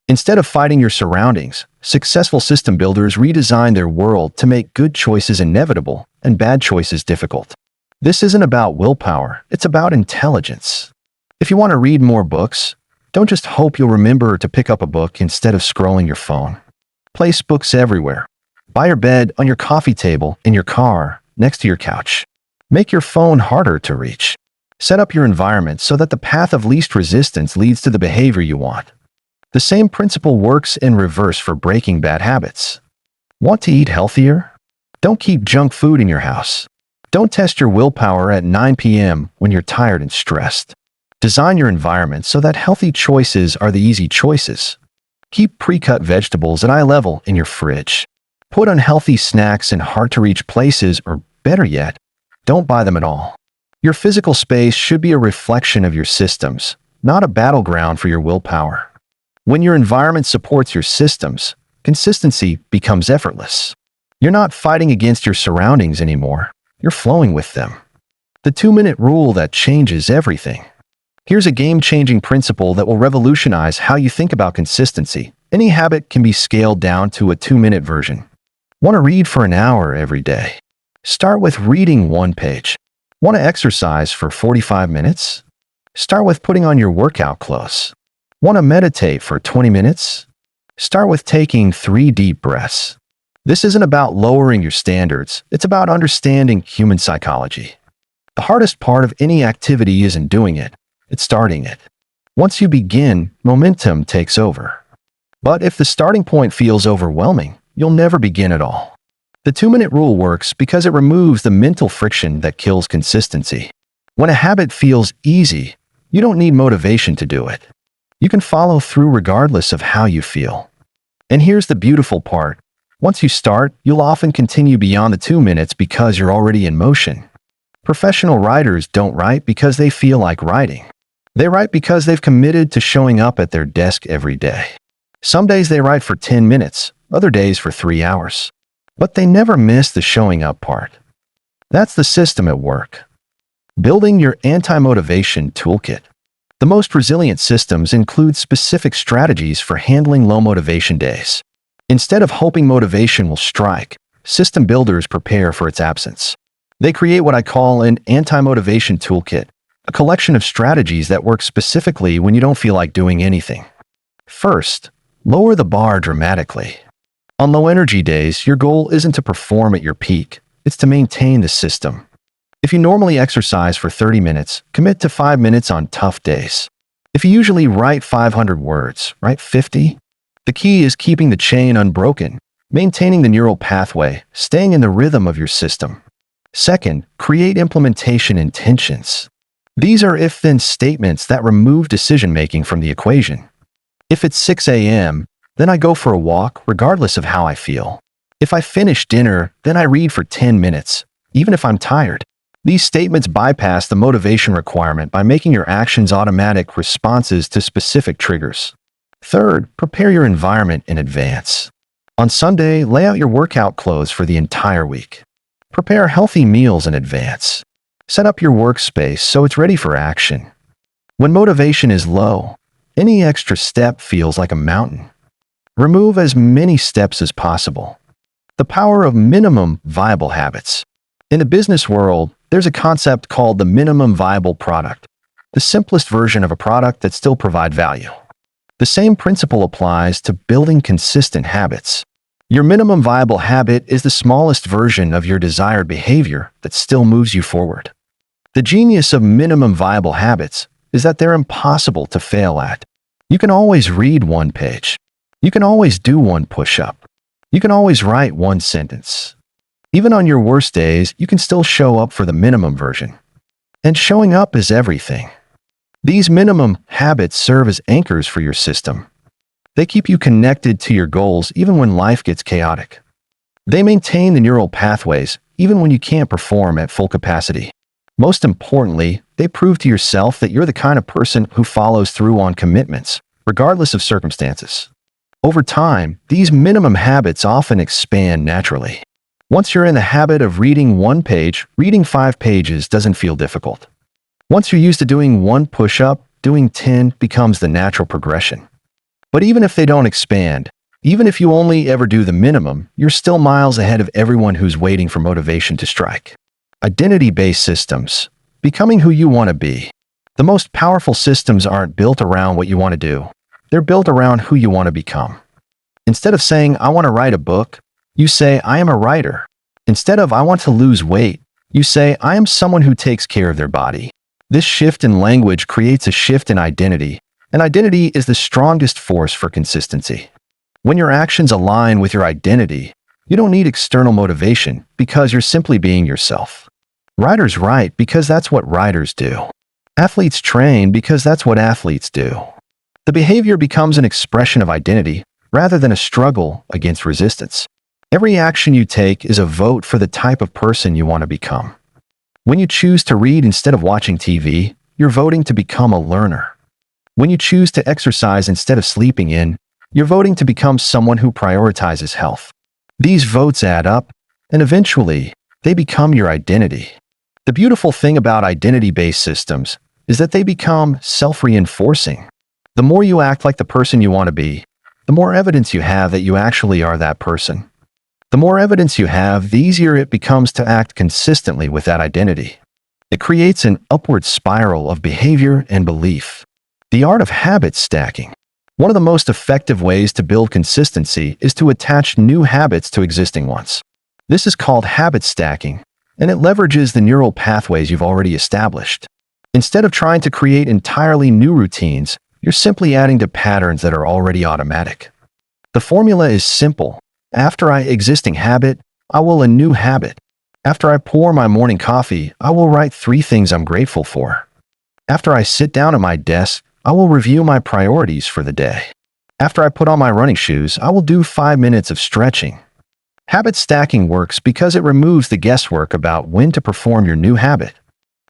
Speaker 1: Instead of fighting your surroundings, successful system builders redesign their world to make good choices inevitable and bad choices difficult. This isn't about willpower, it's about intelligence. If you want to read more books, don't just hope you'll remember to pick up a book instead of scrolling your phone. Place books everywhere. By your bed, on your coffee table, in your car, next to your couch. Make your phone harder to reach. Set up your environment so that the path of least resistance leads to the behavior you want. The same principle works in reverse for breaking bad habits. Want to eat healthier? Don't keep junk food in your house. Don't test your willpower at 9 p.m. when you're tired and stressed. Design your environment so that healthy choices are the easy choices. Keep pre-cut vegetables at eye level in your fridge. Put unhealthy snacks in hard-to-reach places, or better yet, don't buy them at all. Your physical space should be a reflection of your systems, not a battleground for your willpower. When your environment supports your systems, consistency becomes effortless. You're not fighting against your surroundings anymore. You're flowing with them. The 2-minute rule that changes everything. Here's a game-changing principle that will revolutionize how you think about consistency. Any habit can be scaled down to a 2-minute version. Want to read for an hour every day? Start with reading 1 page. Want to exercise for 45 minutes? Start with putting on your workout clothes. Want to meditate for 20 minutes? Start with taking 3 deep breaths. This isn't about lowering your standards, it's about understanding human psychology. The hardest part of any activity isn't doing it, it's starting it. Once you begin, momentum takes over. But if the starting point feels overwhelming, you'll never begin at all. The 2-minute rule works because it removes the mental friction that kills consistency. When a habit feels easy, you don't need motivation to do it. You can follow through regardless of how you feel. And here's the beautiful part. Once you start, you'll often continue beyond the 2 minutes because you're already in motion. Professional writers don't write because they feel like writing. They write because they've committed to showing up at their desk every day. Some days they write for 10 minutes, other days for 3 hours. But they never miss the showing up part. That's the system at work. Building your anti-motivation toolkit. The most resilient systems include specific strategies for handling low motivation days. Instead of hoping motivation will strike, system builders prepare for its absence. They create what I call an anti-motivation toolkit, a collection of strategies that work specifically when you don't feel like doing anything. First, lower the bar dramatically. On low-energy days, your goal isn't to perform at your peak, it's to maintain the system. If you normally exercise for 30 minutes, commit to 5 minutes on tough days. If you usually write 500 words, write 50. The key is keeping the chain unbroken, maintaining the neural pathway, staying in the rhythm of your system. Second, create implementation intentions. These are if-then statements that remove decision-making from the equation. If it's 6 a.m., then I go for a walk regardless of how I feel. If I finish dinner, then I read for 10 minutes, even if I'm tired. These statements bypass the motivation requirement by making your actions automatic responses to specific triggers. Third, prepare your environment in advance. On Sunday, lay out your workout clothes for the entire week. Prepare healthy meals in advance. Set up your workspace so it's ready for action. When motivation is low, any extra step feels like a mountain. Remove as many steps as possible. The power of minimum viable habits. In the business world, there's a concept called the minimum viable product, the simplest version of a product that still provides value. The same principle applies to building consistent habits. Your minimum viable habit is the smallest version of your desired behavior that still moves you forward. The genius of minimum viable habits is that they're impossible to fail at. You can always read 1 page. You can always do 1 push-up. You can always write 1 sentence. Even on your worst days, you can still show up for the minimum version. And showing up is everything. These minimum habits serve as anchors for your system. They keep you connected to your goals even when life gets chaotic. They maintain the neural pathways even when you can't perform at full capacity. Most importantly, they prove to yourself that you're the kind of person who follows through on commitments, regardless of circumstances. Over time, these minimum habits often expand naturally. Once you're in the habit of reading 1 page, reading 5 pages doesn't feel difficult. Once you're used to doing 1 push-up, doing 10 becomes the natural progression. But even if they don't expand, even if you only ever do the minimum, you're still miles ahead of everyone who's waiting for motivation to strike. Identity-based systems. Becoming who you want to be. The most powerful systems aren't built around what you want to do. They're built around who you want to become. Instead of saying, I want to write a book, you say, I am a writer. Instead of, I want to lose weight, you say, I am someone who takes care of their body. This shift in language creates a shift in identity, and identity is the strongest force for consistency. When your actions align with your identity, you don't need external motivation because you're simply being yourself. Writers write because that's what writers do. Athletes train because that's what athletes do. The behavior becomes an expression of identity rather than a struggle against resistance. Every action you take is a vote for the type of person you want to become. When you choose to read instead of watching TV, you're voting to become a learner. When you choose to exercise instead of sleeping in, you're voting to become someone who prioritizes health. These votes add up, and eventually, they become your identity. The beautiful thing about identity-based systems is that they become self-reinforcing. The more you act like the person you want to be, the more evidence you have that you actually are that person. The more evidence you have, the easier it becomes to act consistently with that identity. It creates an upward spiral of behavior and belief. The art of habit stacking. One of the most effective ways to build consistency is to attach new habits to existing ones. This is called habit stacking, and it leverages the neural pathways you've already established. Instead of trying to create entirely new routines, you're simply adding to patterns that are already automatic. The formula is simple. After I existing habit, I will a new habit. After I pour my morning coffee, I will write 3 things I'm grateful for. After I sit down at my desk, I will review my priorities for the day. After I put on my running shoes, I will do 5 minutes of stretching. Habit stacking works because it removes the guesswork about when to perform your new habit.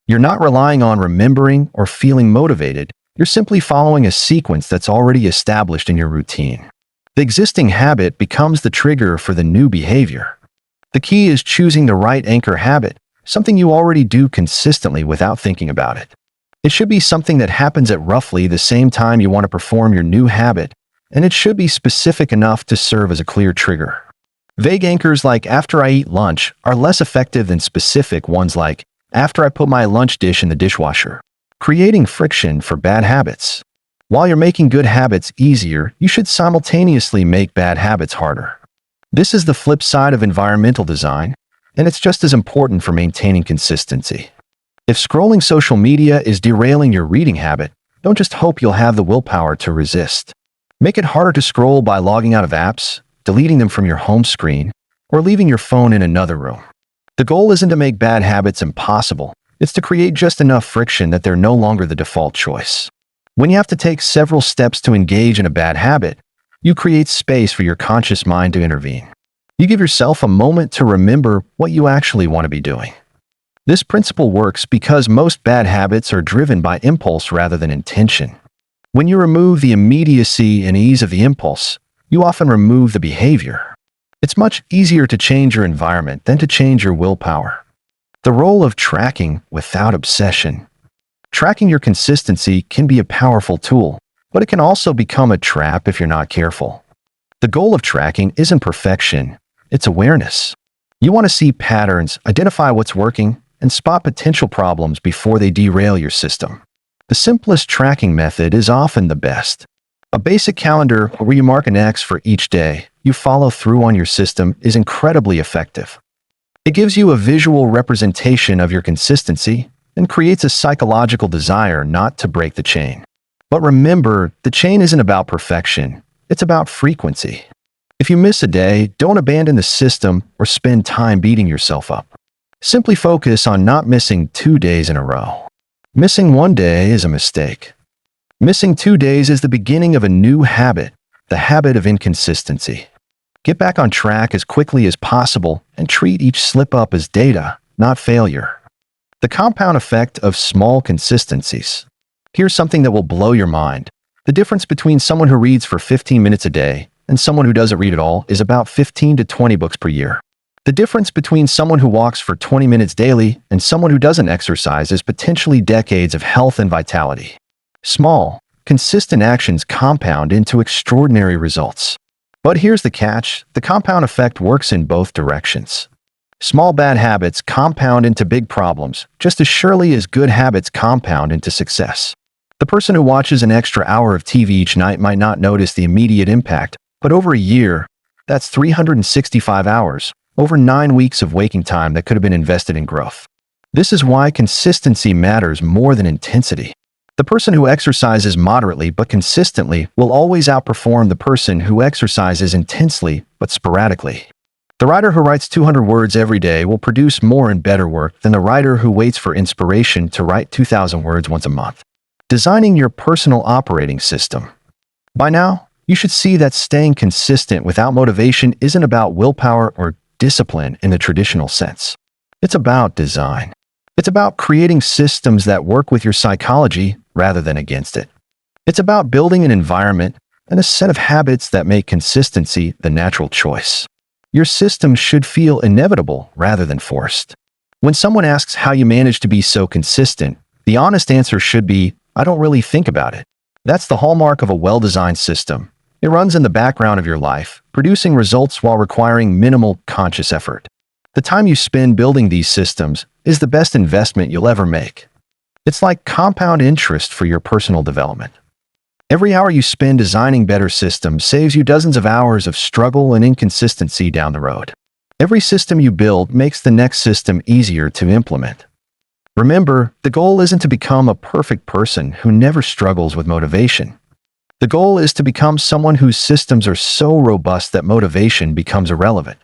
Speaker 1: You're not relying on remembering or feeling motivated. You're simply following a sequence that's already established in your routine. The existing habit becomes the trigger for the new behavior. The key is choosing the right anchor habit, something you already do consistently without thinking about it. It should be something that happens at roughly the same time you want to perform your new habit, and it should be specific enough to serve as a clear trigger. Vague anchors like after I eat lunch are less effective than specific ones like after I put my lunch dish in the dishwasher, creating friction for bad habits. While you're making good habits easier, you should simultaneously make bad habits harder. This is the flip side of environmental design, and it's just as important for maintaining consistency. If scrolling social media is derailing your reading habit, don't just hope you'll have the willpower to resist. Make it harder to scroll by logging out of apps, deleting them from your home screen, or leaving your phone in another room. The goal isn't to make bad habits impossible. It's to create just enough friction that they're no longer the default choice. When you have to take several steps to engage in a bad habit, you create space for your conscious mind to intervene. You give yourself a moment to remember what you actually want to be doing. This principle works because most bad habits are driven by impulse rather than intention. When you remove the immediacy and ease of the impulse, you often remove the behavior. It's much easier to change your environment than to change your willpower. The role of tracking without obsession. Tracking your consistency can be a powerful tool, but it can also become a trap if you're not careful. The goal of tracking isn't perfection, it's awareness. You want to see patterns, identify what's working, and spot potential problems before they derail your system. The simplest tracking method is often the best. A basic calendar where you mark an X for each day you follow through on your system is incredibly effective. It gives you a visual representation of your consistency and creates a psychological desire not to break the chain. But remember, the chain isn't about perfection, it's about frequency. If you miss a day, don't abandon the system or spend time beating yourself up. Simply focus on not missing 2 days in a row. Missing 1 day is a mistake. Missing 2 days is the beginning of a new habit, the habit of inconsistency. Get back on track as quickly as possible and treat each slip-up as data, not failure. The compound effect of small consistencies. Here's something that will blow your mind. The difference between someone who reads for 15 minutes a day and someone who doesn't read at all is about 15 to 20 books per year. The difference between someone who walks for 20 minutes daily and someone who doesn't exercise is potentially decades of health and vitality. Small, consistent actions compound into extraordinary results. But here's the catch, the compound effect works in both directions. Small bad habits compound into big problems, just as surely as good habits compound into success. The person who watches an extra hour of TV each night might not notice the immediate impact, but over a year, that's 365 hours, over 9 weeks of waking time that could have been invested in growth. This is why consistency matters more than intensity. The person who exercises moderately but consistently will always outperform the person who exercises intensely but sporadically. The writer who writes 200 words every day will produce more and better work than the writer who waits for inspiration to write 2,000 words once a month. Designing your personal operating system. By now, you should see that staying consistent without motivation isn't about willpower or discipline in the traditional sense. It's about design. It's about creating systems that work with your psychology rather than against it. It's about building an environment and a set of habits that make consistency the natural choice. Your system should feel inevitable rather than forced. When someone asks how you manage to be so consistent, the honest answer should be, I don't really think about it. That's the hallmark of a well-designed system. It runs in the background of your life, producing results while requiring minimal conscious effort. The time you spend building these systems is the best investment you'll ever make. It's like compound interest for your personal development. Every hour you spend designing better systems saves you dozens of hours of struggle and inconsistency down the road. Every system you build makes the next system easier to implement. Remember, the goal isn't to become a perfect person who never struggles with motivation. The goal is to become someone whose systems are so robust that motivation becomes irrelevant.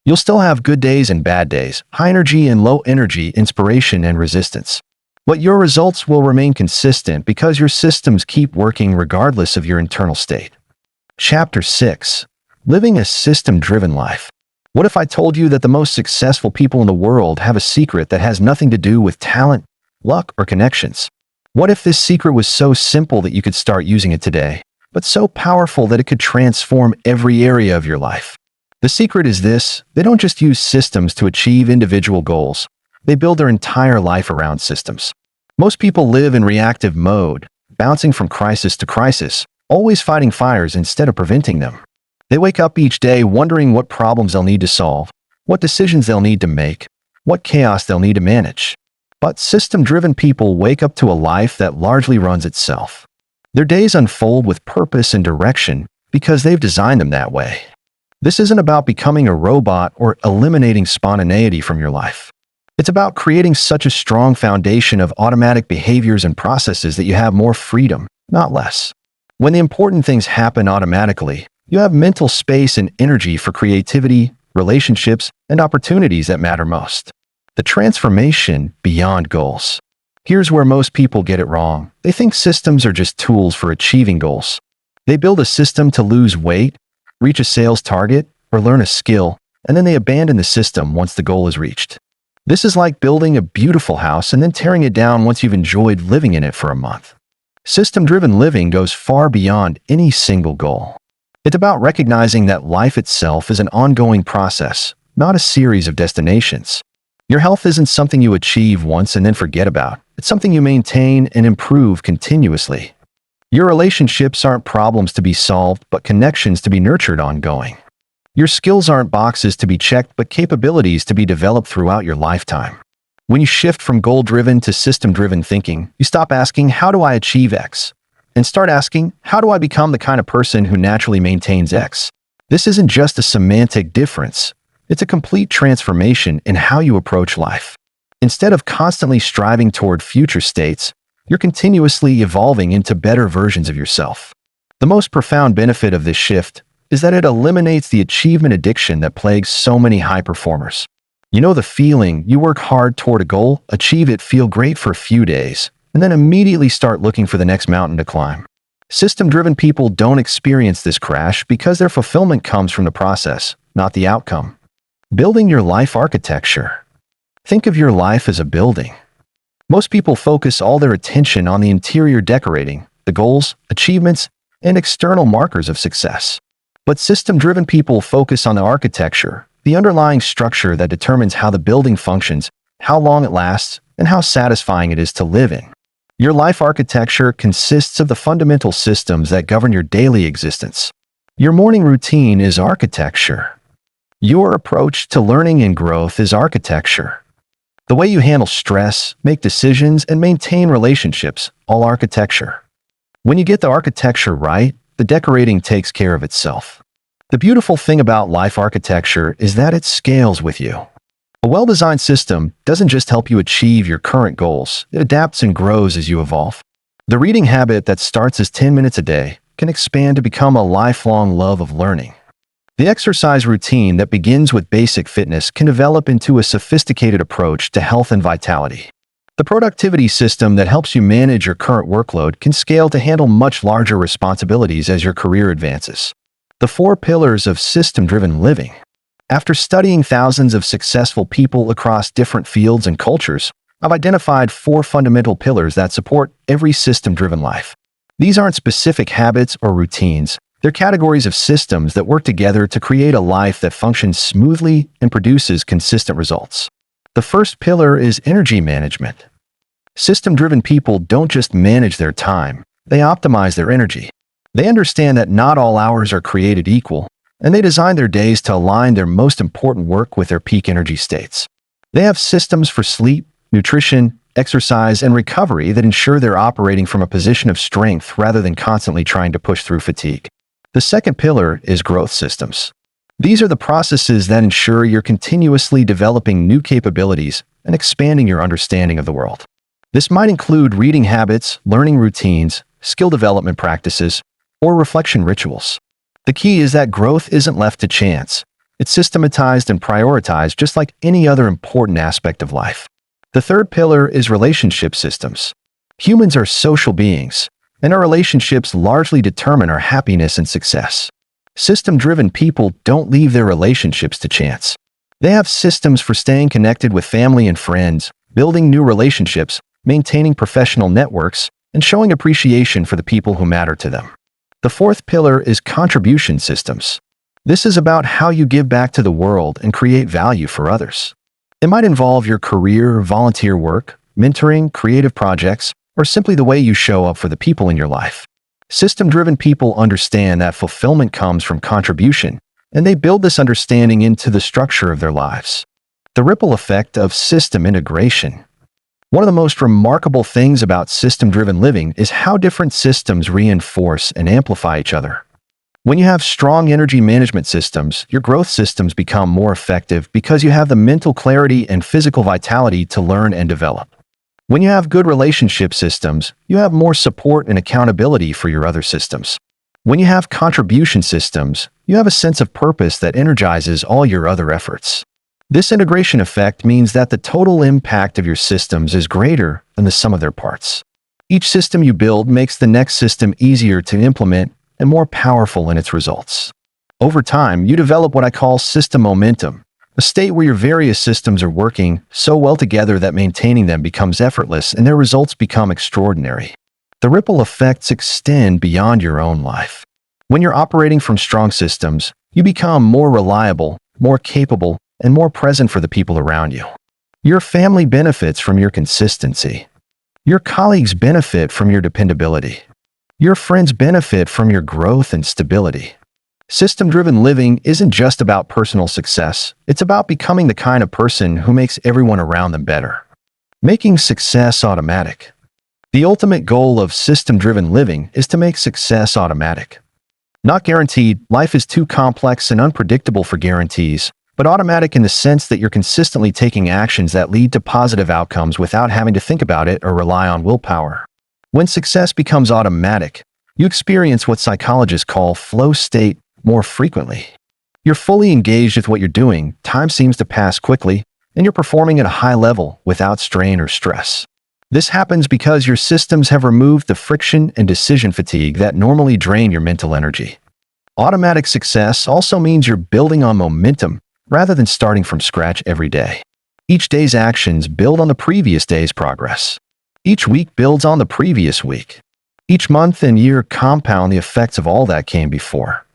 Speaker 1: You'll still have good days and bad days, high energy and low energy, inspiration and resistance. But your results will remain consistent because your systems keep working regardless of your internal state. Chapter 6. Living a system-driven life. What if I told you that the most successful people in the world have a secret that has nothing to do with talent, luck, or connections? What if this secret was so simple that you could start using it today, but so powerful that it could transform every area of your life? The secret is this: they don't just use systems to achieve individual goals. They build their entire life around systems. Most people live in reactive mode, bouncing from crisis to crisis, always fighting fires instead of preventing them. They wake up each day wondering what problems they'll need to solve, what decisions they'll need to make, what chaos they'll need to manage. But system-driven people wake up to a life that largely runs itself. Their days unfold with purpose and direction because they've designed them that way. This isn't about becoming a robot or eliminating spontaneity from your life. It's about creating such a strong foundation of automatic behaviors and processes that you have more freedom, not less. When the important things happen automatically, you have mental space and energy for creativity, relationships, and opportunities that matter most. The transformation beyond goals. Here's where most people get it wrong. They think systems are just tools for achieving goals. They build a system to lose weight, reach a sales target, or learn a skill, and then they abandon the system once the goal is reached. This is like building a beautiful house and then tearing it down once you've enjoyed living in it for a month. System-driven living goes far beyond any single goal. It's about recognizing that life itself is an ongoing process, not a series of destinations. Your health isn't something you achieve once and then forget about. It's something you maintain and improve continuously. Your relationships aren't problems to be solved, but connections to be nurtured ongoing. Your skills aren't boxes to be checked, but capabilities to be developed throughout your lifetime. When you shift from goal-driven to system-driven thinking, you stop asking, "How do I achieve X?" and start asking, "How do I become the kind of person who naturally maintains X?" This isn't just a semantic difference. It's a complete transformation in how you approach life. Instead of constantly striving toward future states, you're continuously evolving into better versions of yourself. The most profound benefit of this shift is that it eliminates the achievement addiction that plagues so many high performers. You know the feeling: you work hard toward a goal, achieve it, feel great for a few days, and then immediately start looking for the next mountain to climb. System-driven people don't experience this crash because their fulfillment comes from the process, not the outcome. Building your life architecture. Think of your life as a building. Most people focus all their attention on the interior decorating, the goals, achievements, and external markers of success. But system-driven people focus on the architecture, the underlying structure that determines how the building functions, how long it lasts, and how satisfying it is to live in. Your life architecture consists of the fundamental systems that govern your daily existence. Your morning routine is architecture. Your approach to learning and growth is architecture. The way you handle stress, make decisions, and maintain relationships, all architecture. When you get the architecture right, the decorating takes care of itself. The beautiful thing about life architecture is that it scales with you. A well-designed system doesn't just help you achieve your current goals, it adapts and grows as you evolve. The reading habit that starts as 10 minutes a day can expand to become a lifelong love of learning. The exercise routine that begins with basic fitness can develop into a sophisticated approach to health and vitality. The productivity system that helps you manage your current workload can scale to handle much larger responsibilities as your career advances. The 4 pillars of system-driven living. After studying thousands of successful people across different fields and cultures, I've identified 4 fundamental pillars that support every system-driven life. These aren't specific habits or routines. They're categories of systems that work together to create a life that functions smoothly and produces consistent results. The first pillar is energy management. System-driven people don't just manage their time, they optimize their energy. They understand that not all hours are created equal, and they design their days to align their most important work with their peak energy states. They have systems for sleep, nutrition, exercise, and recovery that ensure they're operating from a position of strength rather than constantly trying to push through fatigue. The second pillar is growth systems. These are the processes that ensure you're continuously developing new capabilities and expanding your understanding of the world. This might include reading habits, learning routines, skill development practices, or reflection rituals. The key is that growth isn't left to chance. It's systematized and prioritized just like any other important aspect of life. The third pillar is relationship systems. Humans are social beings, and our relationships largely determine our happiness and success. System-driven people don't leave their relationships to chance. They have systems for staying connected with family and friends, building new relationships, maintaining professional networks, and showing appreciation for the people who matter to them. The fourth pillar is contribution systems. This is about how you give back to the world and create value for others. It might involve your career, volunteer work, mentoring, creative projects, or simply the way you show up for the people in your life. System-driven people understand that fulfillment comes from contribution, and they build this understanding into the structure of their lives. The ripple effect of system integration. One of the most remarkable things about system-driven living is how different systems reinforce and amplify each other. When you have strong energy management systems, your growth systems become more effective because you have the mental clarity and physical vitality to learn and develop. When you have good relationship systems, you have more support and accountability for your other systems. When you have contribution systems, you have a sense of purpose that energizes all your other efforts. This integration effect means that the total impact of your systems is greater than the sum of their parts. Each system you build makes the next system easier to implement and more powerful in its results. Over time, you develop what I call system momentum, a state where your various systems are working so well together that maintaining them becomes effortless and their results become extraordinary. The ripple effects extend beyond your own life. When you're operating from strong systems, you become more reliable, more capable, and more present for the people around you. Your family benefits from your consistency. Your colleagues benefit from your dependability. Your friends benefit from your growth and stability. System-driven living isn't just about personal success. It's about becoming the kind of person who makes everyone around them better. Making success automatic. The ultimate goal of system-driven living is to make success automatic. Not guaranteed, life is too complex and unpredictable for guarantees, but automatic in the sense that you're consistently taking actions that lead to positive outcomes without having to think about it or rely on willpower. When success becomes automatic, you experience what psychologists call flow state more frequently. You're fully engaged with what you're doing, time seems to pass quickly, and you're performing at a high level without strain or stress. This happens because your systems have removed the friction and decision fatigue that normally drain your mental energy. Automatic success also means you're building on momentum rather than starting from scratch every day. Each day's actions build on the previous day's progress. Each week builds on the previous week. Each month and year compound the effects of all that came before.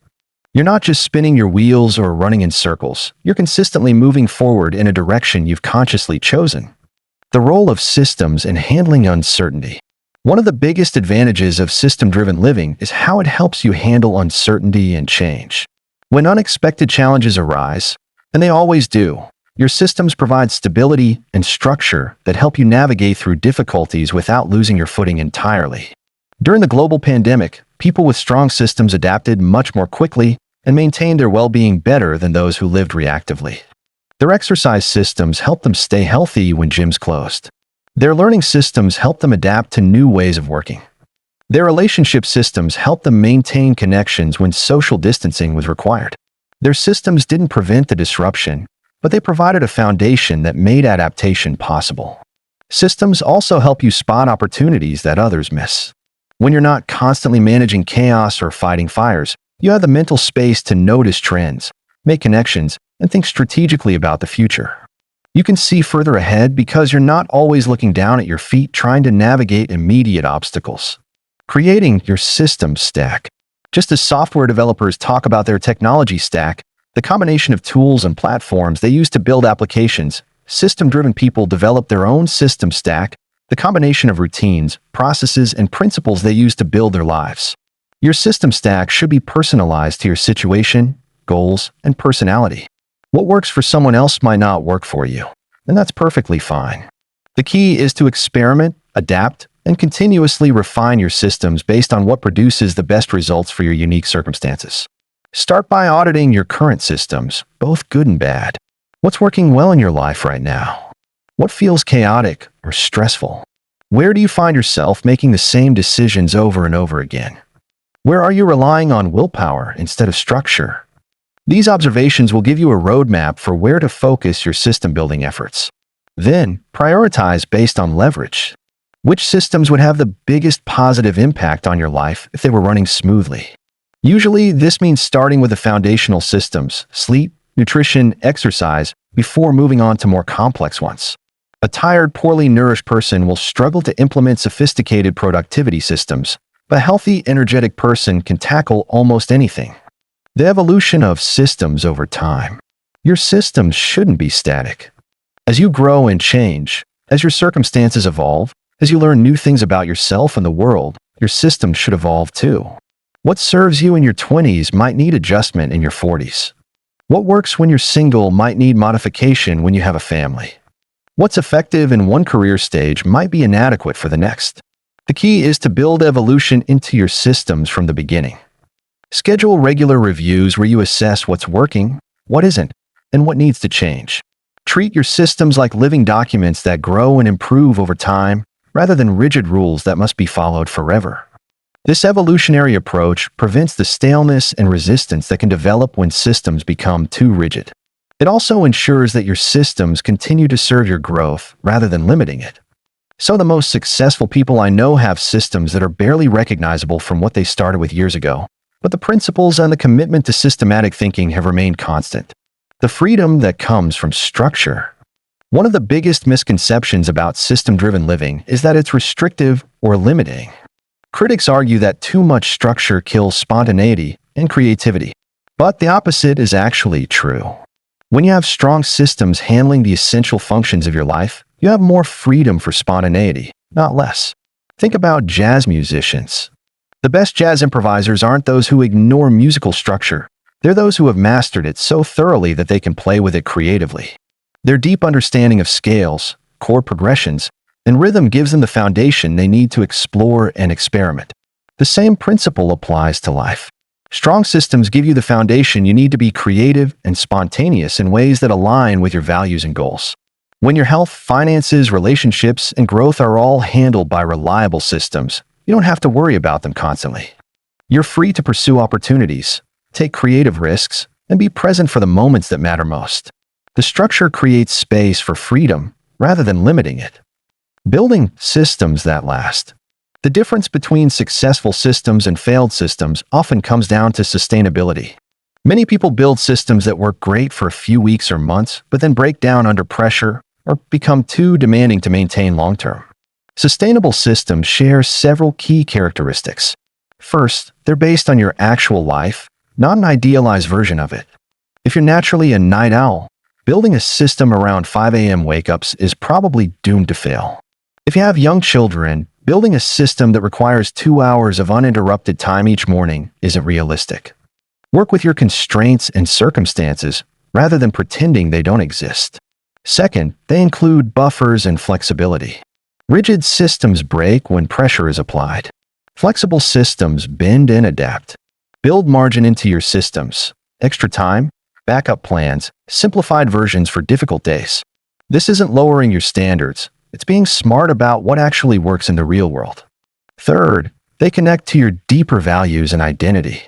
Speaker 1: You're not just spinning your wheels or running in circles. You're consistently moving forward in a direction you've consciously chosen. The role of systems in handling uncertainty. One of the biggest advantages of system-driven living is how it helps you handle uncertainty and change. When unexpected challenges arise, and they always do, your systems provide stability and structure that help you navigate through difficulties without losing your footing entirely. During the global pandemic, people with strong systems adapted much more quickly and maintained their well-being better than those who lived reactively. Their exercise systems helped them stay healthy when gyms closed. Their learning systems helped them adapt to new ways of working. Their relationship systems helped them maintain connections when social distancing was required. Their systems didn't prevent the disruption, but they provided a foundation that made adaptation possible. Systems also help you spot opportunities that others miss. When you're not constantly managing chaos or fighting fires, you have the mental space to notice trends, make connections, and think strategically about the future. You can see further ahead because you're not always looking down at your feet trying to navigate immediate obstacles. Creating your system stack. Just as software developers talk about their technology stack, the combination of tools and platforms they use to build applications, system-driven people develop their own system stack, the combination of routines, processes, and principles they use to build their lives. Your system stack should be personalized to your situation, goals, and personality. What works for someone else might not work for you, and that's perfectly fine. The key is to experiment, adapt, and continuously refine your systems based on what produces the best results for your unique circumstances. Start by auditing your current systems, both good and bad. What's working well in your life right now? What feels chaotic or stressful? Where do you find yourself making the same decisions over and over again? Where are you relying on willpower instead of structure? These observations will give you a roadmap for where to focus your system-building efforts. Then, prioritize based on leverage. Which systems would have the biggest positive impact on your life if they were running smoothly? Usually, this means starting with the foundational systems, sleep, nutrition, exercise, before moving on to more complex ones. A tired, poorly nourished person will struggle to implement sophisticated productivity systems, but a healthy, energetic person can tackle almost anything. The evolution of systems over time. Your systems shouldn't be static. As you grow and change, as your circumstances evolve, as you learn new things about yourself and the world, your systems should evolve too. What serves you in your 20s might need adjustment in your 40s. What works when you're single might need modification when you have a family. What's effective in one career stage might be inadequate for the next. The key is to build evolution into your systems from the beginning. Schedule regular reviews where you assess what's working, what isn't, and what needs to change. Treat your systems like living documents that grow and improve over time, rather than rigid rules that must be followed forever. This evolutionary approach prevents the staleness and resistance that can develop when systems become too rigid. It also ensures that your systems continue to serve your growth rather than limiting it. So the most successful people I know have systems that are barely recognizable from what they started with years ago, but the principles and the commitment to systematic thinking have remained constant. The freedom that comes from structure. One of the biggest misconceptions about system-driven living is that it's restrictive or limiting. Critics argue that too much structure kills spontaneity and creativity. But the opposite is actually true. When you have strong systems handling the essential functions of your life, you have more freedom for spontaneity, not less. Think about jazz musicians. The best jazz improvisers aren't those who ignore musical structure. They're those who have mastered it so thoroughly that they can play with it creatively. Their deep understanding of scales, chord progressions, and rhythm gives them the foundation they need to explore and experiment. The same principle applies to life. Strong systems give you the foundation you need to be creative and spontaneous in ways that align with your values and goals. When your health, finances, relationships, and growth are all handled by reliable systems, you don't have to worry about them constantly. You're free to pursue opportunities, take creative risks, and be present for the moments that matter most. The structure creates space for freedom rather than limiting it. Building systems that last. The difference between successful systems and failed systems often comes down to sustainability. Many people build systems that work great for a few weeks or months, but then break down under pressure or become too demanding to maintain long-term. Sustainable systems share several key characteristics. First, they're based on your actual life, not an idealized version of it. If you're naturally a night owl, building a system around 5 a.m. wake-ups is probably doomed to fail. If you have young children, building a system that requires 2 hours of uninterrupted time each morning isn't realistic. Work with your constraints and circumstances rather than pretending they don't exist. Second, they include buffers and flexibility. Rigid systems break when pressure is applied. Flexible systems bend and adapt. Build margin into your systems. Extra time, backup plans, simplified versions for difficult days. This isn't lowering your standards. It's being smart about what actually works in the real world. Third, they connect to your deeper values and identity.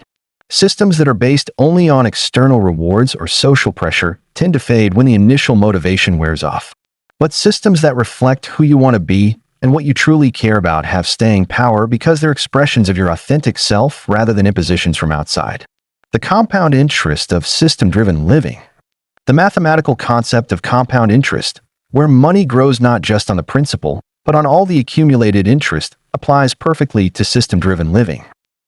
Speaker 1: Systems that are based only on external rewards or social pressure tend to fade when the initial motivation wears off. But systems that reflect who you want to be and what you truly care about have staying power because they're expressions of your authentic self rather than impositions from outside. The compound interest of system-driven living. The mathematical concept of compound interest, where money grows not just on the principal, but on all the accumulated interest, applies perfectly to system-driven living.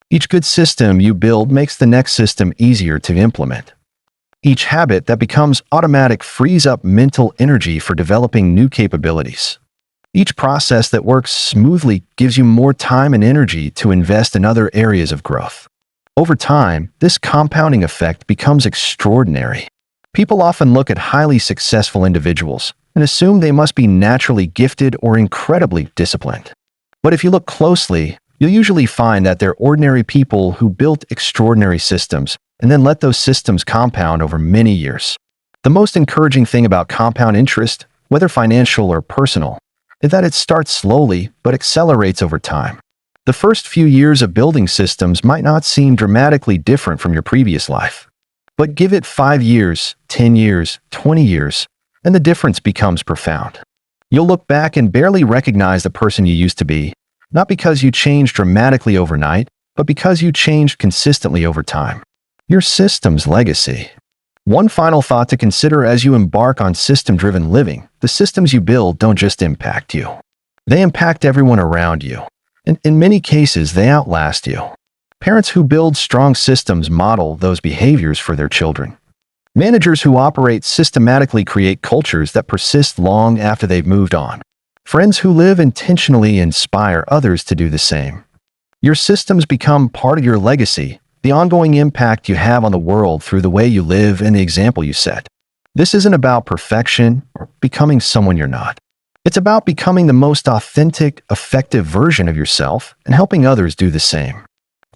Speaker 1: Each good system you build makes the next system easier to implement. Each habit that becomes automatic frees up mental energy for developing new capabilities. Each process that works smoothly gives you more time and energy to invest in other areas of growth. Over time, this compounding effect becomes extraordinary. People often look at highly successful individuals and assume they must be naturally gifted or incredibly disciplined. But if you look closely, you'll usually find that they're ordinary people who built extraordinary systems and then let those systems compound over many years. The most encouraging thing about compound interest, whether financial or personal, is that it starts slowly but accelerates over time. The first few years of building systems might not seem dramatically different from your previous life. But give it 5 years, 10 years, 20 years, and the difference becomes profound. You'll look back and barely recognize the person you used to be, not because you changed dramatically overnight, but because you changed consistently over time. Your system's legacy. One final thought to consider as you embark on system-driven living: the systems you build don't just impact you. They impact everyone around you, and in many cases, they outlast you. Parents who build strong systems model those behaviors for their children. Managers who operate systematically create cultures that persist long after they've moved on. Friends who live intentionally inspire others to do the same. Your systems become part of your legacy, the ongoing impact you have on the world through the way you live and the example you set. This isn't about perfection or becoming someone you're not. It's about becoming the most authentic, effective version of yourself and helping others do the same.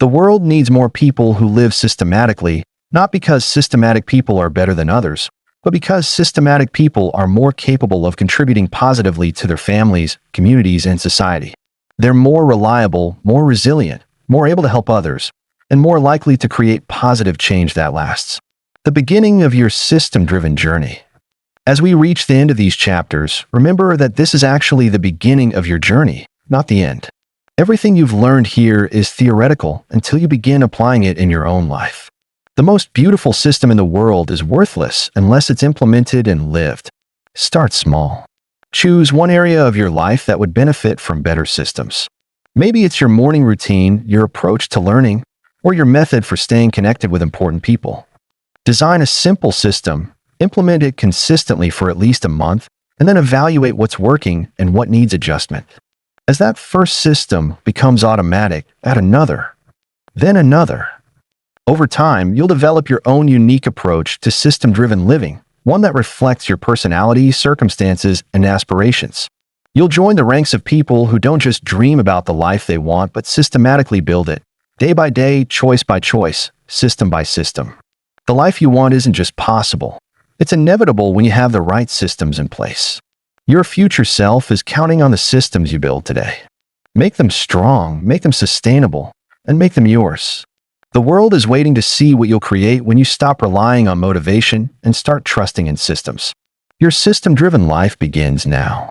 Speaker 1: The world needs more people who live systematically, not because systematic people are better than others, but because systematic people are more capable of contributing positively to their families, communities, and society. They're more reliable, more resilient, more able to help others, and more likely to create positive change that lasts. The beginning of your system-driven journey. As we reach the end of these chapters, remember that this is actually the beginning of your journey, not the end. Everything you've learned here is theoretical until you begin applying it in your own life. The most beautiful system in the world is worthless unless it's implemented and lived. Start small. Choose one area of your life that would benefit from better systems. Maybe it's your morning routine, your approach to learning, or your method for staying connected with important people. Design a simple system, implement it consistently for at least a month, and then evaluate what's working and what needs adjustment. As that first system becomes automatic, add another, then another. Over time, you'll develop your own unique approach to system-driven living, one that reflects your personality, circumstances, and aspirations. You'll join the ranks of people who don't just dream about the life they want, but systematically build it, day by day, choice by choice, system by system. The life you want isn't just possible. It's inevitable when you have the right systems in place. Your future self is counting on the systems you build today. Make them strong, make them sustainable, and make them yours. The world is waiting to see what you'll create when you stop relying on motivation and start trusting in systems. Your system-driven life begins now.